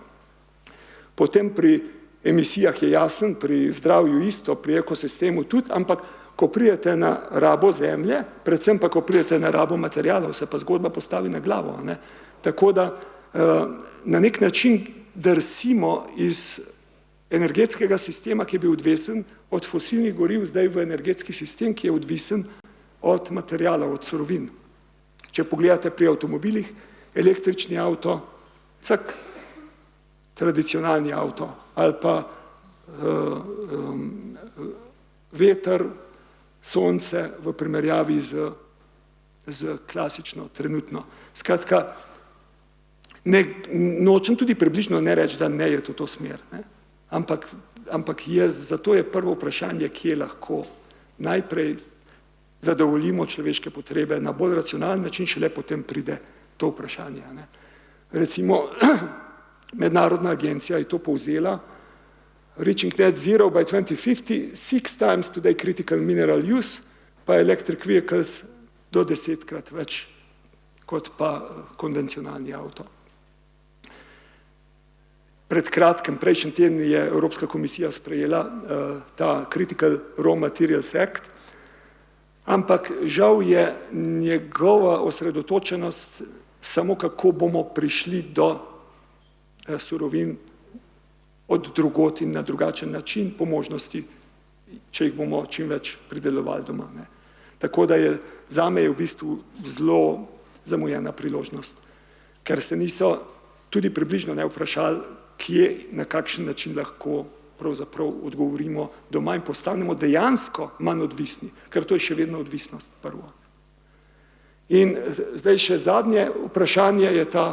Potem pri emisijah je jasen, pri zdravju isto, pri ekosistemu tudi, ampak ko pridete na rabo zemlje, predvsem pa ko pridete na rabo materialov, se pa zgodba postavi na glavo. Ne? Tako da na nek način drsimo iz energetskega sistema, ki je bil odvisen od fosilnih goriv, zdaj v energetski sistem, ki je odvisen od materialov, od surovin. Če pogledate pri avtomobilih, električni avto, tradicionalni avto ali pa veter, sonce v primerjavi z klasično, trenutno. Skratka, nočem tudi približno ne reči, da ne je to smer. Ne? Ampak zato je prvo vprašanje, kje lahko najprej zadovoljimo človeške potrebe na bolj racionalen način, šele potem pride to vprašanje. Ne? Recimo, Mednarodna agencija je to povzela, reaching net zero by 2050, 6 times today critical mineral use, pa electric vehicles do 10-krat več kot pa konvencionalni avto. Pred kratkim, prejšnji teden je Evropska komisija sprejela ta Critical Raw Materials Act, ampak žal je njegova osredotočenost samo kako bomo prišli do surovin od drugot in na drugačen način, po možnosti, če jih bomo čim več pridelovali doma. Ne. Tako da zame je v bistvu zelo zamujena priložnost, ker se niso tudi približno ne vprašali, kje, na kakšen način lahko pravzaprav odgovorimo doma in postanemo dejansko manj odvisni, ker to je še vedno odvisnost prvo. In zdaj še zadnje vprašanje je ta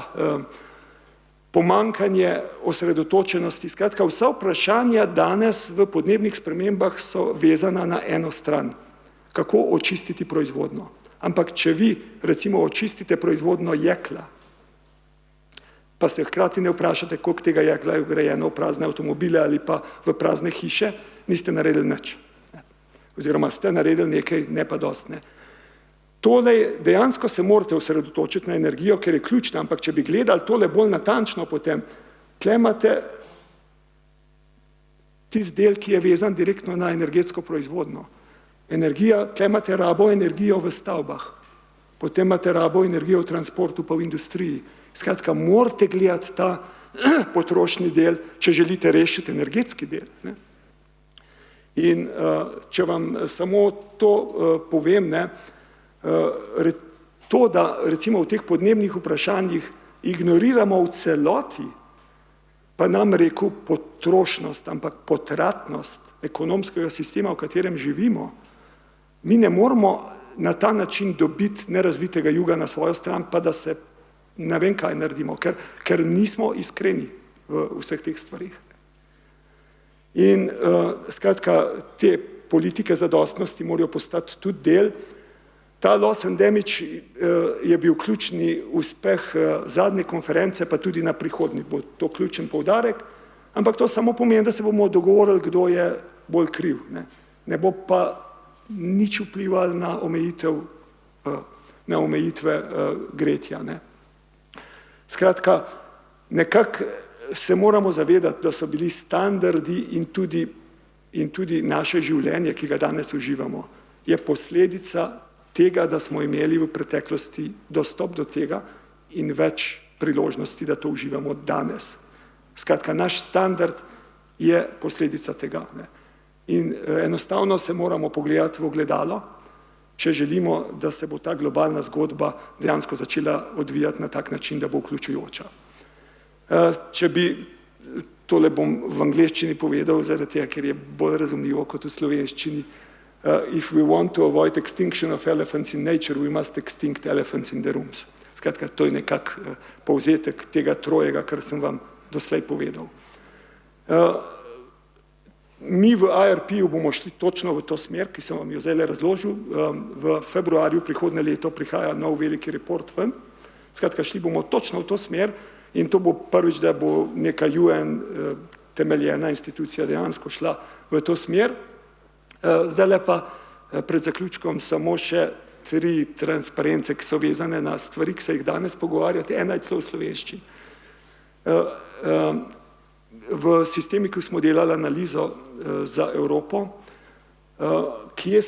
pomankanje osredotočenosti. Skratka, vsa vprašanja danes v podnebnih spremembah so vezana na eno stran. Kako očistiti proizvodnjo. Ampak če vi recimo očistite proizvodnjo jekla, pa se hkrati ne vprašate, koliko tega jekla je vgrajeno v prazne avtomobile ali pa v prazne hiše, niste naredili nič. Oziroma ste naredili nekaj, ne pa dosti. Ne. Tole dejansko se morate osredotočiti na energijo, ker je ključna, ampak če bi gledali tole bolj natančno potem, tle imate tisti del, ki je vezan direktno na energetsko proizvodno. Energija, tle imate rabo energijo v stavbah, potem imate rabo energijo v transportu pa v industriji. Skratka, morate gledati ta potrošni del, če želite rešiti energetski del. Ne? In če vam samo to povem, ne, to, da recimo v teh podnebnih vprašanjih ignoriramo v celoti, pa nam rekel potrošnost, ampak potratnost ekonomskega sistema, v katerem živimo, mi ne moramo na ta način dobiti nerazvitega juga na svojo stran, pa da se ne vem kaj naredimo, ker nismo iskreni v vseh teh stvarih. In skratka, te politike zadostnosti morajo postati tudi del. Ta loss and damage je bil ključni uspeh zadnje konference, pa tudi na prihodnji bo to ključen poudarek, ampak to samo pomeni, da se bomo dogovorili, kdo je bolj kriv. Ne bo pa nič vplivalo na omejitve gretja. Ne. Skratka, nekako se moramo zavedati, da so bili standardi in tudi naše življenje, ki ga danes uživamo, je posledica tega, da smo imeli v preteklosti dostop do tega in več priložnosti, da to uživamo danes. Skratka, naš standard je posledica tega. Ne. In enostavno se moramo pogledati v ogledalo, če želimo, da se bo ta globalna zgodba dejansko začela odvijati na tak način, da bo vključujoča. Če bi, tole bom v angleščini povedal, zaradi tega, ker je bolj razumljivo kot v slovenščini, if we want to avoid extinction of elephants in nature, we must extinct elephants in the rooms. Skratka, to je nekak povzetek tega trojega, kar sem vam doslej povedal. Mi v IRP-ju bomo šli točno v to smer, ki sem vam jo zdaj razložil. V februarju prihodnje leto prihaja nov veliki report ven. Skratka, šli bomo točno v to smer in to bo prvič, da bo neka UN temeljena institucija dejansko šla v to smer. Zdaj pa pred zaključkom samo še 3 transparence, ki so vezane na stvari, ki se jih danes pogovarjate, ena je celo v slovenščini. V sistemiku smo delali analizo za Evropo, kjer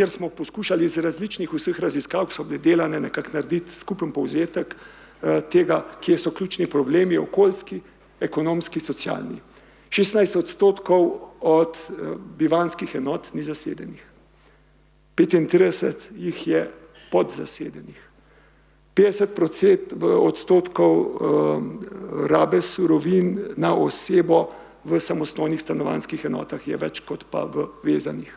smo poskušali iz različnih vseh raziskav, ki so bile delane, nekako narediti skupen povzetek tega, kje so ključni problemi, okoljski, ekonomski, socialni. 16% od bivanjskih enot ni zasedenih. 35 jih je podzasedenih. 50% rabe surovin na osebo v samostojnih stanovanjskih enotah je več kot pa v vezanih.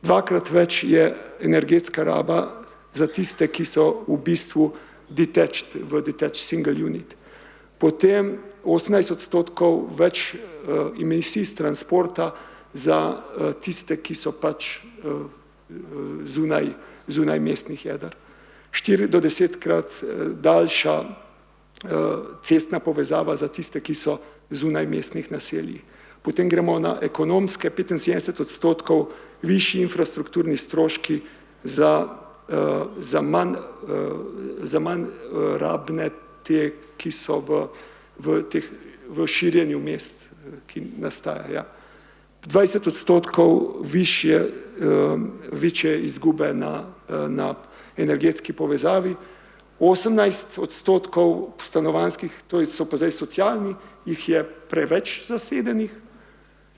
2-krat več je energetska raba za tiste, ki so v bistvu detached single unit. Potem 18% več emisij iz transporta za tiste, ki so pač zunaj mestnih jeder. 4 do 10-krat daljša cestna povezava za tiste, ki so zunaj mestnih naselij. Potem gremo na ekonomske, 75% višji infrastrukturni stroški za manj rabne te, ki so v širjenju mest, ki nastaja. 20% večje izgube na energetski povezavi, 18% stanovanjskih, to so pa zdaj socialni, jih je preveč zasedenih,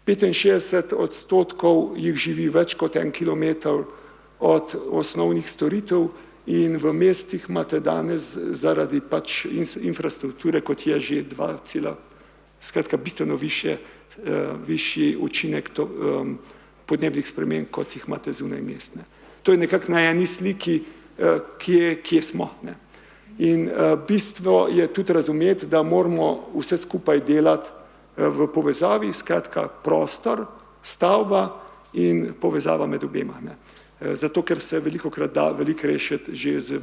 65% jih živi več kot 1 kilometer od osnovnih storitev in v mestih imate danes zaradi pač infrastrukture, kot je že 2, skratka bistveno višji učinek podnebnih sprememb, kot jih imate zunaj mestne. To je nekako na eni sliki, kje smo. Ne. In bistvo je tudi razumeti, da moramo vse skupaj delati v povezavi, skratka prostor, stavba in povezava med obema. Ne. Zato, ker se velikokrat da veliko rešiti že z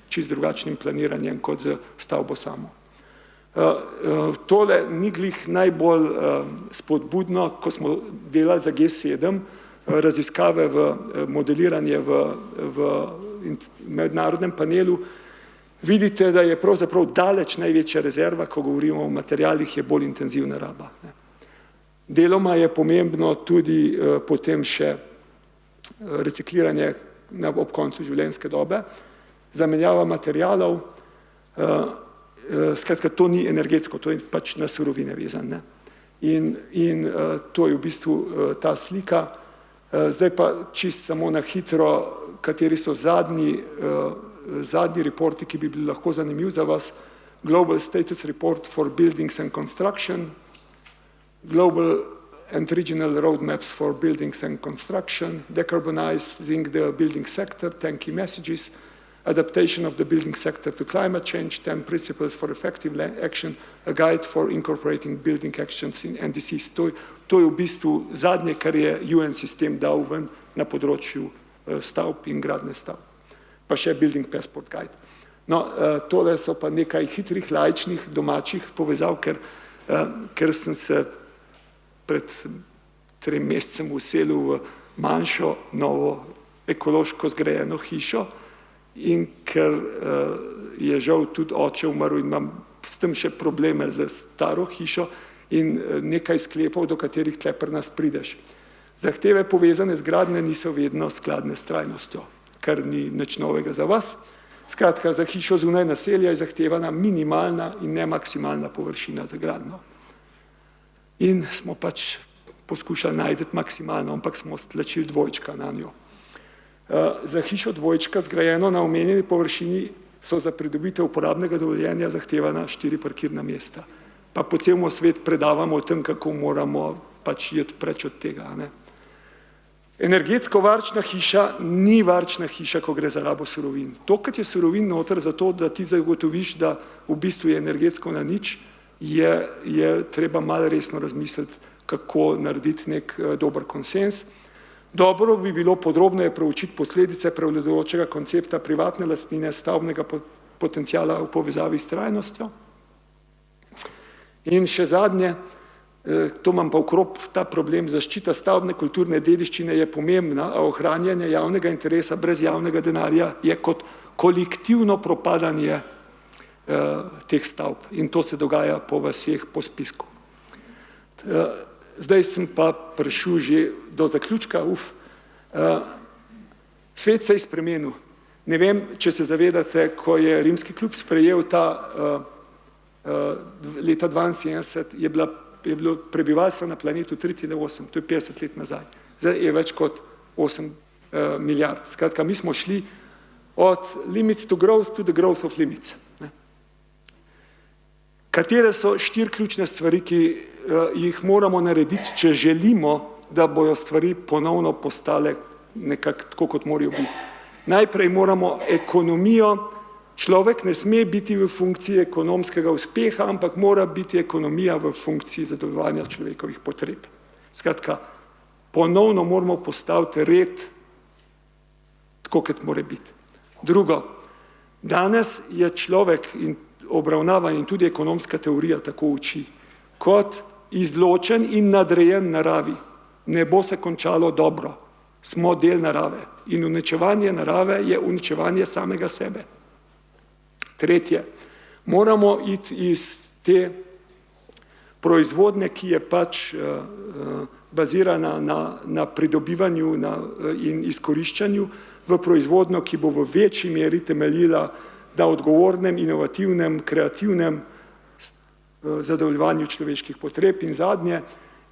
čist drugačnim planiranjem kot z stavbo samo. Tole ni glih najbolj spodbudno, ko smo delali za G7, raziskave v modeliranje v mednarodnem panelu, vidite, da je pravzaprav daleč največja rezerva, ko govorimo o materialih, je bolj intenzivna raba. Deloma je pomembno tudi potem še recikliranje ob koncu življenjske dobe, zamenjava materialov, skratka, to ni energetsko, to je pač na surovine vezan. In to je v bistvu ta slika. Zdaj pa čisto samo na hitro, kateri so zadnji reporti, ki bi bili lahko zanimiv za vas. Global Status Report for Buildings and Construction, Global and Regional Roadmaps for Buildings and Construction, Decarbonizing the Building Sector, 10 Key Messages, Adaptation of the Building Sector to Climate Change, 10 Principles for Effective Action, a Guide for Incorporating Building Actions in NDCs. To je v bistvu zadnje, kar je UN sistem dal ven na področju stavb in gradnje stavb. Pa še Building Passport Guide. No, tole so pa nekaj hitrih, laičnih, domačih povezav, ker sem se pred 3 mesecem vselil v manjšo, novo, ekološko zgrajeno hišo in ker je žal tudi oče umrl in imam s tem še probleme z staro hišo in nekaj sklepov, do katerih tle pri nas prideš. Zahteve povezane z gradnjo niso vedno skladne s trajnostjo, kar ni nič novega za vas. Skratka, za hišo zunaj naselja je zahtevana minimalna in ne maksimalna površina za gradnjo. In smo pač poskušali najti maksimalno, ampak smo stlačili dvojčka na njo. Za hišo dvojčka zgrajeno na omenjeni površini so za pridobitev uporabnega dovoljenja zahtevana 4 parkirna mesta. Pa po celem svetu predavamo o tem, kako moramo pač iti preč od tega. Energetsko varčna hiša ni varčna hiša, ko gre za rabo surovin. To, kad je surovin noter zato, da ti zagotoviš, da v bistvu je energetsko na nič, je treba malo resno razmisliti, kako narediti nek dober konsens. Dobro bi bilo podrobneje proučiti posledice prevladujočega koncepta privatne lastnine stavbnega potenciala v povezavi s trajnostjo. In še zadnje, to imam pa okrog ta problem, zaščita stavbne kulturne dediščine je pomembna, a ohranjanje javnega interesa brez javnega denarja je kot kolektivno propadanje teh stavb. In to se dogaja po vaseh, po spisku. Zdaj sem pa prišel že do zaključka. Svet se je spremenil. Ne vem, če se zavedate, ko je Rimski klub sprejel ta leta 1972, je bilo prebivalstvo na planetu 3,8, to je 50 let nazaj. Zdaj je več kot 8 milijard. Skratka, mi smo šli od limits to growth to the growth of limits. Katere so 4 ključne stvari, ki jih moramo narediti, če želimo, da bojo stvari ponovno postale nekako tako, kot morajo biti. Najprej moramo ekonomijo, človek ne sme biti v funkciji ekonomskega uspeha, ampak mora biti ekonomija v funkciji zadovoljevanja človekovih potreb. Skratka, ponovno moramo postaviti red tako, kot mora biti. Drugo, danes je človek obravnavan in tudi ekonomska teorija tako uči, kot izločen in nadrejen naravi. Ne bo se končalo dobro. Smo del narave. In uničevanje narave je uničevanje samega sebe. Tretje, moramo iti iz te proizvodnje, ki je pač bazirana na pridobivanju in izkoriščanju, v proizvodnjo, ki bo v večji meri temeljila na odgovornem, inovativnem, kreativnem zadovoljevanju človeških potreb. In zadnje,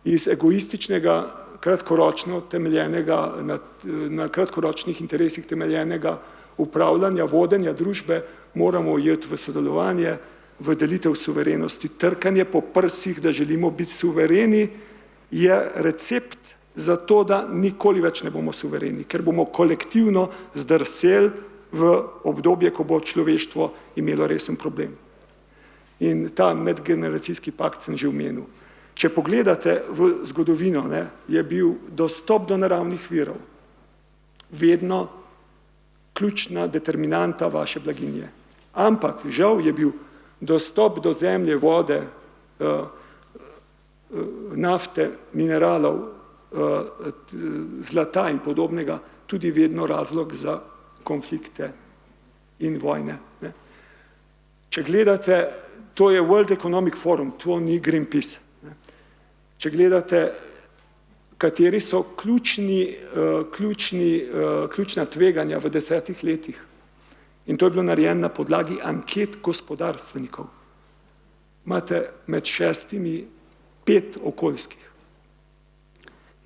iz egoističnega, kratkoročno temeljenega, na kratkoročnih interesih temeljenega upravljanja, vodenja družbe, moramo iti v sodelovanje, v delitev suverenosti. Trkanje po prsih, da želimo biti suvereni, je recept za to, da nikoli več ne bomo suvereni, ker bomo kolektivno zdrseli v obdobje, ko bo človeštvo imelo resen problem. In ta medgeneracijski pakt sem že omenil. Če pogledate v zgodovino, je bil dostop do naravnih virov vedno ključna determinanta vaše blaginje. Ampak žal je bil dostop do zemlje, vode, nafte, mineralov zlata in podobnega tudi vedno razlog za konflikte in vojne. Ne. Če gledate, to je World Economic Forum, to ni Greenpeace. Ne. Če gledate, kateri so ključna tveganja v 10 letih, in to je bilo narejeno na podlagi anket gospodarstvenikov, imate med 6 5 okoljskih.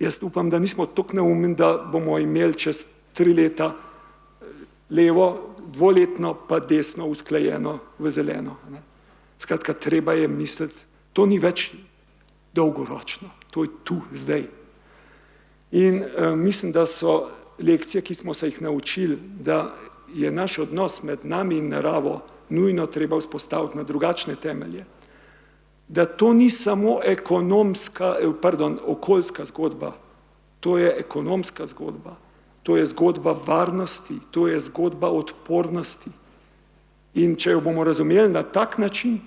Jaz upam, da nismo toliko neumni, da bomo imeli čez 3 leta levo, dvoletno pa desno usklajeno v zeleno. Ne. Skratka, treba je misliti, to ni več dolgoročno, to je tu, zdaj. In mislim, da so lekcije, ki smo se jih naučili, da je naš odnos med nami in naravo nujno treba vzpostaviti na drugačne temelje. Da to ni samo okoljska zgodba, to je ekonomska zgodba, to je zgodba varnosti, to je zgodba odpornosti. In če jo bomo razumeli na tak način,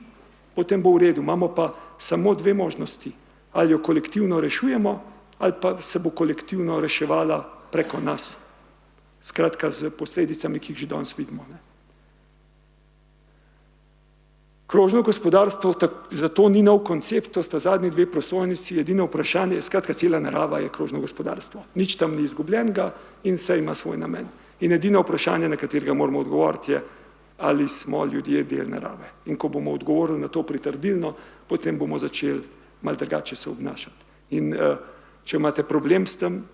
potem bo v redu. Imamo pa samo 2 možnosti, ali jo kolektivno rešujemo, ali pa se bo kolektivno reševala preko nas. Skratka, z posledicami, ki jih že danes vidimo. Ne. Krožno gospodarstvo zato ni nov koncept, to sta zadnji 2 prosojnici, edino vprašanje, skratka, cela narava je krožno gospodarstvo. Nič tam ni izgubljenega in vse ima svoj namen. In edino vprašanje, na katerega moramo odgovoriti, je, ali smo ljudje del narave. In ko bomo odgovorili na to pritrdilno, potem bomo začeli malo drugače se obnašati. In če imate problem s tem,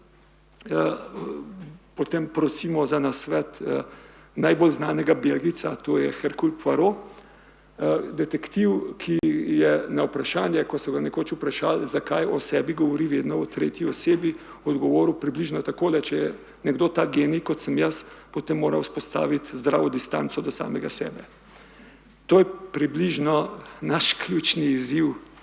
potem prosimo za nasvet najbolj znanega Belgijca, to je Hercule Poirot, detektiv, ki je na vprašanje, ko so ga nekoč vprašali, zakaj o sebi govori vedno v 3. osebi, odgovoril približno takole, če je nekdo ta genij, kot sem jaz, potem mora vzpostaviti zdravo distanco do samega sebe. To je približno naš ključni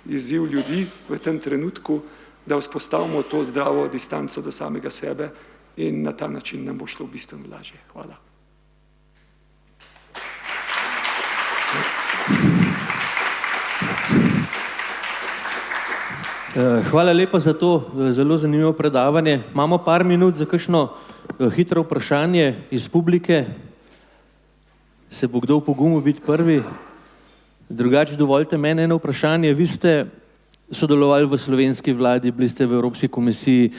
izziv ljudi v tem trenutku, da vzpostavimo to zdravo distanco do samega sebe in na ta način nam bo šlo v bistvu lažje. Hvala. Hvala lepa za to zelo zanimivo predavanje. Imamo par minut za kakšno hitro vprašanje iz publike. Se bo kdo pogumil biti prvi? Drugače dovolite meni eno vprašanje. Vi ste sodelovali v slovenski vladi, bili ste v Evropski komisiji,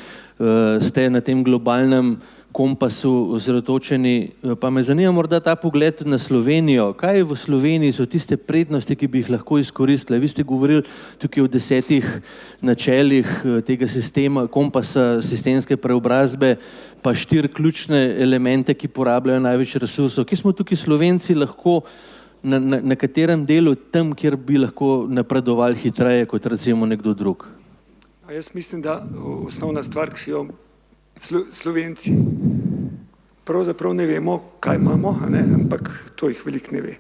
ste na tem globalnem kompasu osredotočeni, pa me zanima morda ta pogled na Slovenijo. Kaj v Sloveniji so tiste prednosti, ki bi jih lahko izkoristili? Vi ste govorili tukaj o 10 načelih tega sistema, kompasa sistemske preobrazbe, pa 4 ključne elemente, ki porabljajo največ resursov. Kje smo tukaj Slovenci lahko, na katerem delu tam, kjer bi lahko napredovali hitreje kot recimo nekdo drug? Jaz mislim, da osnovna stvar, ki si jo Slovenci pravzaprav ne vemo, kaj imamo, ampak to jih veliko ne ve.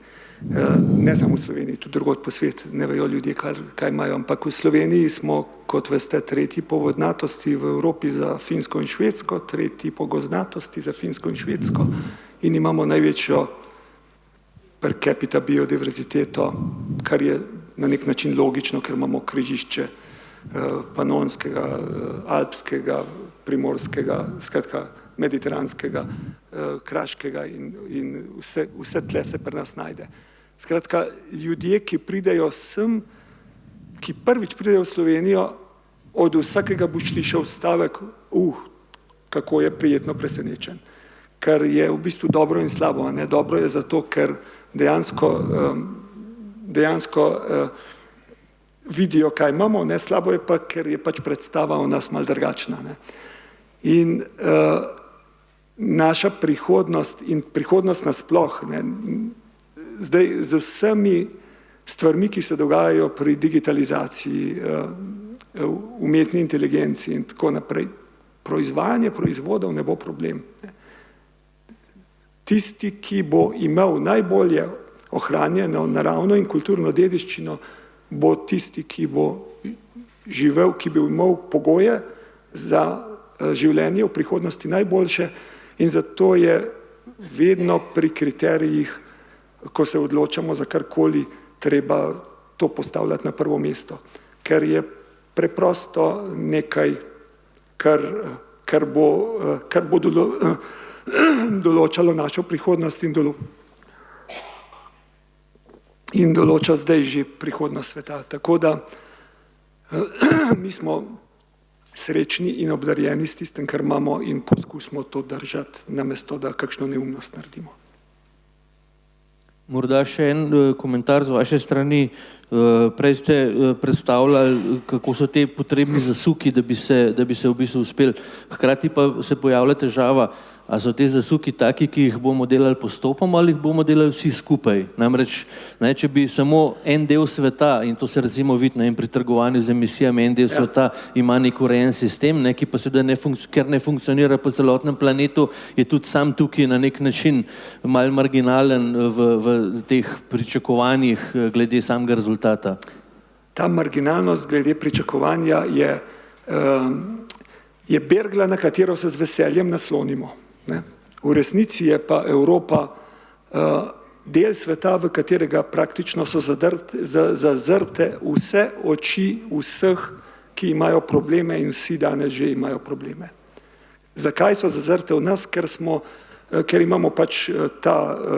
Ne samo v Sloveniji, tudi drugod po svetu ne vejo ljudje, kaj imajo, ampak v Sloveniji smo, kot veste, 3. po vodnatosti v Evropi za Finsko in Švedsko, 3. po gozdnatosti za Finsko in Švedsko in imamo največjo per capita biodiverziteto, kar je na nek način logično, ker imamo križišče panonskega, alpskega, primorskega, skratka mediteranskega, kraškega in vse tle se pri nas najde. Skratka, ljudje, ki pridejo sem, ki prvič pridejo v Slovenijo, od vsakega boš slišal stavek, kako je prijetno presenečen. Kar je v bistvu dobro in slabo. Dobro je zato, ker dejansko vidijo, kaj imamo, slabo je pa, ker je pač predstava o nas malo drugačna. In naša prihodnost in prihodnost nasploh, zdaj z vsemi stvarmi, ki se dogajajo pri digitalizaciji, umetni inteligenci in tako naprej, proizvajanje proizvodov ne bo problem. Tisti, ki bo imel najbolje ohranjeno naravno in kulturno dediščino, bo tisti, ki bo živel, ki bi imel pogoje za življenje v prihodnosti najboljše in zato je vedno pri kriterijih, ko se odločamo za karkoli, treba to postavljati na prvo mesto, ker je preprosto nekaj kar bo določalo našo prihodnost in določa zdaj že prihodnost sveta. Tako da mi smo srečni in obdarjeni s tistem, kar imamo in poskusimo to držati, namesto da kakšno neumnost naredimo. Morda še en komentar z vaše strani. Prej ste predstavljali, kako so te potrebni zasuki, da bi se v bistvu uspeli. Hkrati pa se pojavlja težava, a so te zasuki taki, ki jih bomo delali postopoma ali jih bomo delali vsi skupaj. Namreč, če bi samo en del sveta, in to se recimo vidi pri trgovanju z emisijami, en del sveta ima nek urejen sistem, ki pa sedaj ker ne funkcionira po celotnem planetu, je tudi sam tukaj na nek način malo marginalen v teh pričakovanjih glede samega rezultata. Ta marginalnost glede pričakovanja je bergla, na katero se z veseljem naslonimo. V resnici je pa Evropa del sveta, v katerega praktično so zazrte vse oči vseh, ki imajo probleme in vsi danes že imajo probleme. Zakaj so zazrte v nas? Ker imamo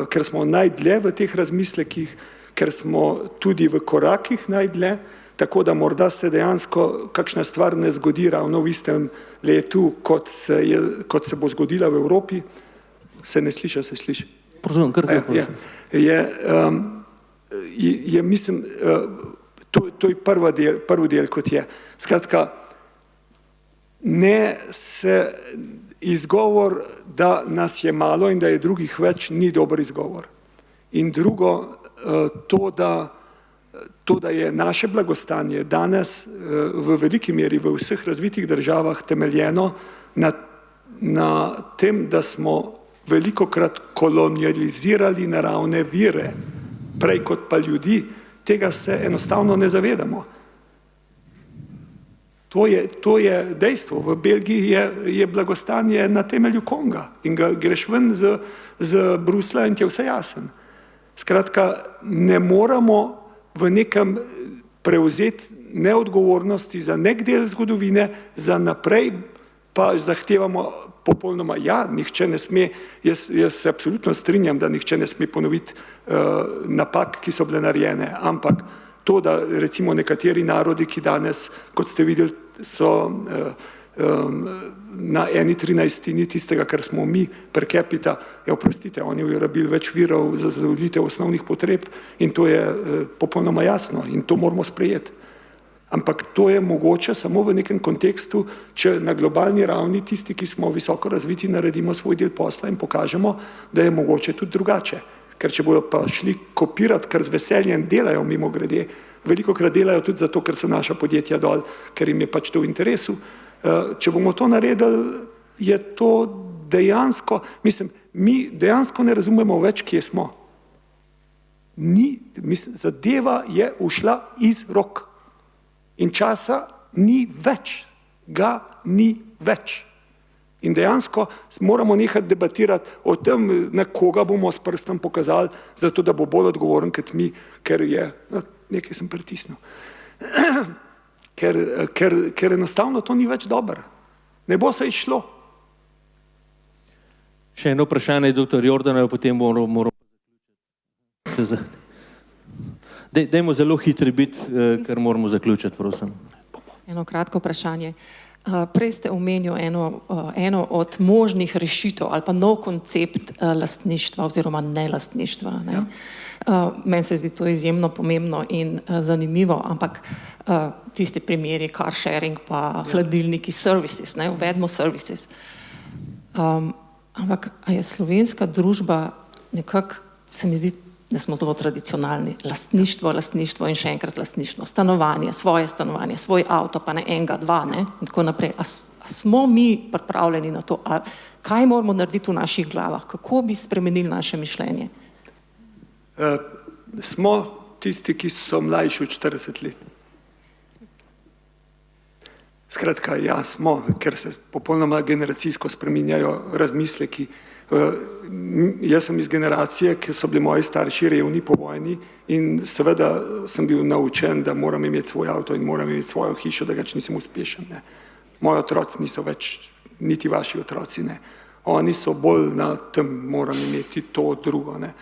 ker smo najdlje v teh razmislekih, ker smo tudi v korakih najdlje, tako da morda se dejansko kakšna stvar ne zgodi ravno v istem letu, kot se bo zgodila v Evropi. Se ne sliši, se sliši. Prosim, kar mislim, to je prvi del, kot je. Skratka, izgovor, da nas je malo in da je drugih več, ni dober izgovor. In drugo, to, da je naše blagostanje danes v veliki meri v vseh razvitih državah temeljeno na tem, da smo velikokrat kolonializirali naravne vire, prej kot pa ljudi, tega se enostavno ne zavedamo. To je dejstvo. V Belgiji je blagostanje na temelju Konga in greš ven z Bruslja in ti je vse jasen. Skratka, ne moramo v nekem prevzeti neodgovornosti za nek del zgodovine, za naprej pa zahtevamo popolnoma, nihče ne sme, jaz se absolutno strinjam, da nihče ne sme ponoviti napak, ki so bile narejene, ampak to, da recimo nekateri narodi, ki danes, kot ste videli, so na 1/13 tistega, kar smo mi per capita, oprostite, oni jo rabili več virov za zadovoljitev osnovnih potreb in to je popolnoma jasno in to moramo sprejeti. Ampak to je mogoče samo v nekem kontekstu, če na globalni ravni tisti, ki smo visoko razviti, naredimo svoj del posla in pokažemo, da je mogoče tudi drugače. Ker če bodo pa šli kopirati, kar z veseljem delajo mimo grede, velikokrat delajo tudi zato, ker so naša podjetja dol, ker jim je pač to v interesu. Če bomo to naredili, je to dejansko, mi dejansko ne razumemo več, kje smo. Zadeva je ušla iz rok. In časa ni več, ga ni več. In dejansko moramo nehati debatirati o tem, na koga bomo s prstom pokazali, zato da bo bolj odgovoren kot mi, ker je, nekaj sem pritisnil, ker enostavno to ni več dobro. Ne bo se izšlo. Še eno vprašanje, dr. Jordanov, potem moramo Dajmo zelo hitri biti, ker moramo zaključiti, prosim. Eno kratko vprašanje. Prej ste omenil eno od možnih rešitev ali pa nov koncept lastništva oziroma nelastništva. Ne? Meni se zdi to izjemno pomembno in zanimivo, ampak tisti primeri car sharing pa hladilniki services, ne? Uvedmo services. Ampak a je slovenska družba nekako, se mi zdi, da smo zelo tradicionalni. Lastništvo in še enkrat lastništvo. Stanovanje, svoj avto, pa ne enega, dva, ne? In tako naprej. A smo mi pripravljeni na to? A kaj moramo narediti v naših glavah? Kako bi spremenili naše mišljenje? Smo tisti, ki so mlajši od 40 let. Skratka, smo, ker se popolnoma generacijsko spreminjajo razmisleki. Jaz sem iz generacije, ki so bili moji starši revni po vojni in seveda sem bil naučen, da moram imeti svoj avto in moram imeti svojo hišo, da gač nisem uspešen. Ne. Moji otroci niso več, niti vaši otroci ne. Oni so bolj na tem, moram imeti to drugo. Ne.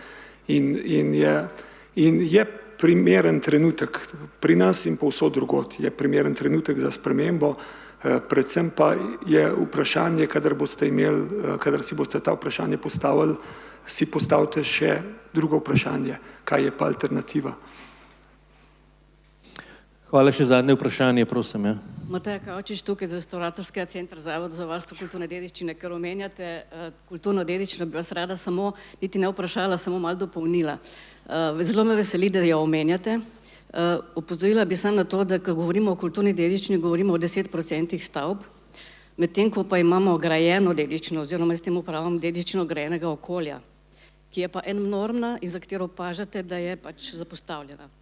In je primeren trenutek, pri nas in povsod drugot, je primeren trenutek za spremembo, predvsem pa je vprašanje, kadar si boste ta vprašanje postavili, si postavite še drugo vprašanje, kaj je pa alternativa. Hvala, še zadnje vprašanje, prosim. Ja. Mateja Kavčič, tukaj z Restauratorskega centra Zavod za varstvo kulturne dediščine, ker omenjate kulturno dediščino, bi vas rada samo, niti ne vprašala, samo malo dopolnila. Zelo me veseli, da jo omenjate. Opozorila bi samo na to, da ko govorimo o kulturni dediščini, govorimo o 10% stavb, medtem ko pa imamo grajeno dediščino, oziroma s tem upravljam dediščino grajenega okolja, ki je pa enormna in za katero opažate, da je pač zapostavljena.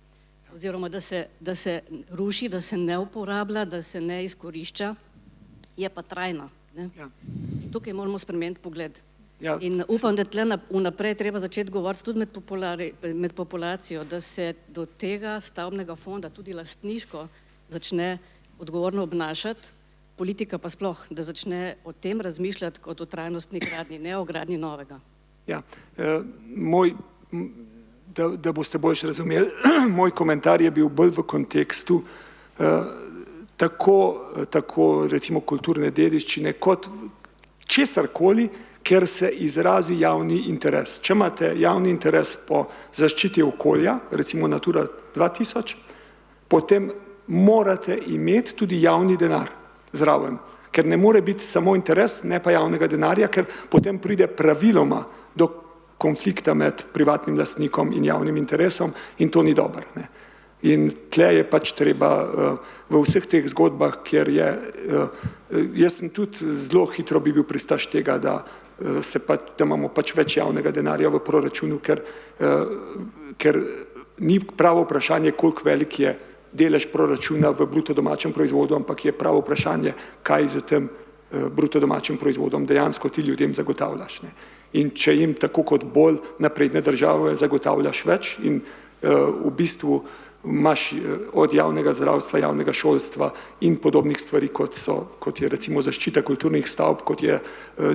Oziroma, da se ruši, da se ne uporablja, da se ne izkorišča, je pa trajna. Ne? Ja. Tukaj moramo spremeniti pogled. Ja. In upam, da tle vnaprej treba začeti govoriti tudi med populacijo, da se do tega stavbnega fonda tudi lastniško začne odgovorno obnašati, politika pa sploh, da začne o tem razmišljati kot o trajnostni gradnji, ne o gradnji novega. Ja, da boste boljš razumeli, moj komentar je bil bolj v kontekstu tako recimo kulturne dediščine kot česarkoli, ker se izrazi javni interes. Če imate javni interes po zaščiti okolja, recimo Natura 2000, potem morate imeti tudi javni denar zraven, ker ne more biti samo interes, ne pa javnega denarja, ker potem pride praviloma do konflikta med privatnim lastnikom in javnim interesom in to ni dobro. Ne. In tle je pač treba v vseh teh zgodbah, kjer je, jaz sem tudi zelo hitro bi bil pristaš tega, da imamo pač več javnega denarja v proračunu, ker ni pravo vprašanje, koliko velik je delež proračuna v bruto domačem proizvodu, ampak je pravo vprašanje, kaj za tem bruto domačim proizvodom dejansko ti ljudem zagotavljaš. Ne. In če jim tako kot bolj napredne države zagotavljaš več in v bistvu imaš od javnega zdravstva, javnega šolstva in podobnih stvari, kot je recimo zaščita kulturnih stavb, kot je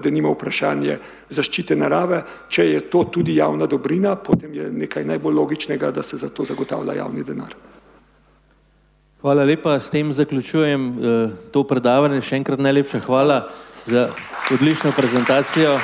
denimo vprašanje zaščite narave, če je to tudi javna dobrina, potem je nekaj najbolj logičnega, da se za to zagotavlja javni denar. Hvala lepa, s tem zaključujem to predavanje. Še enkrat najlepša hvala za odlično prezentacijo.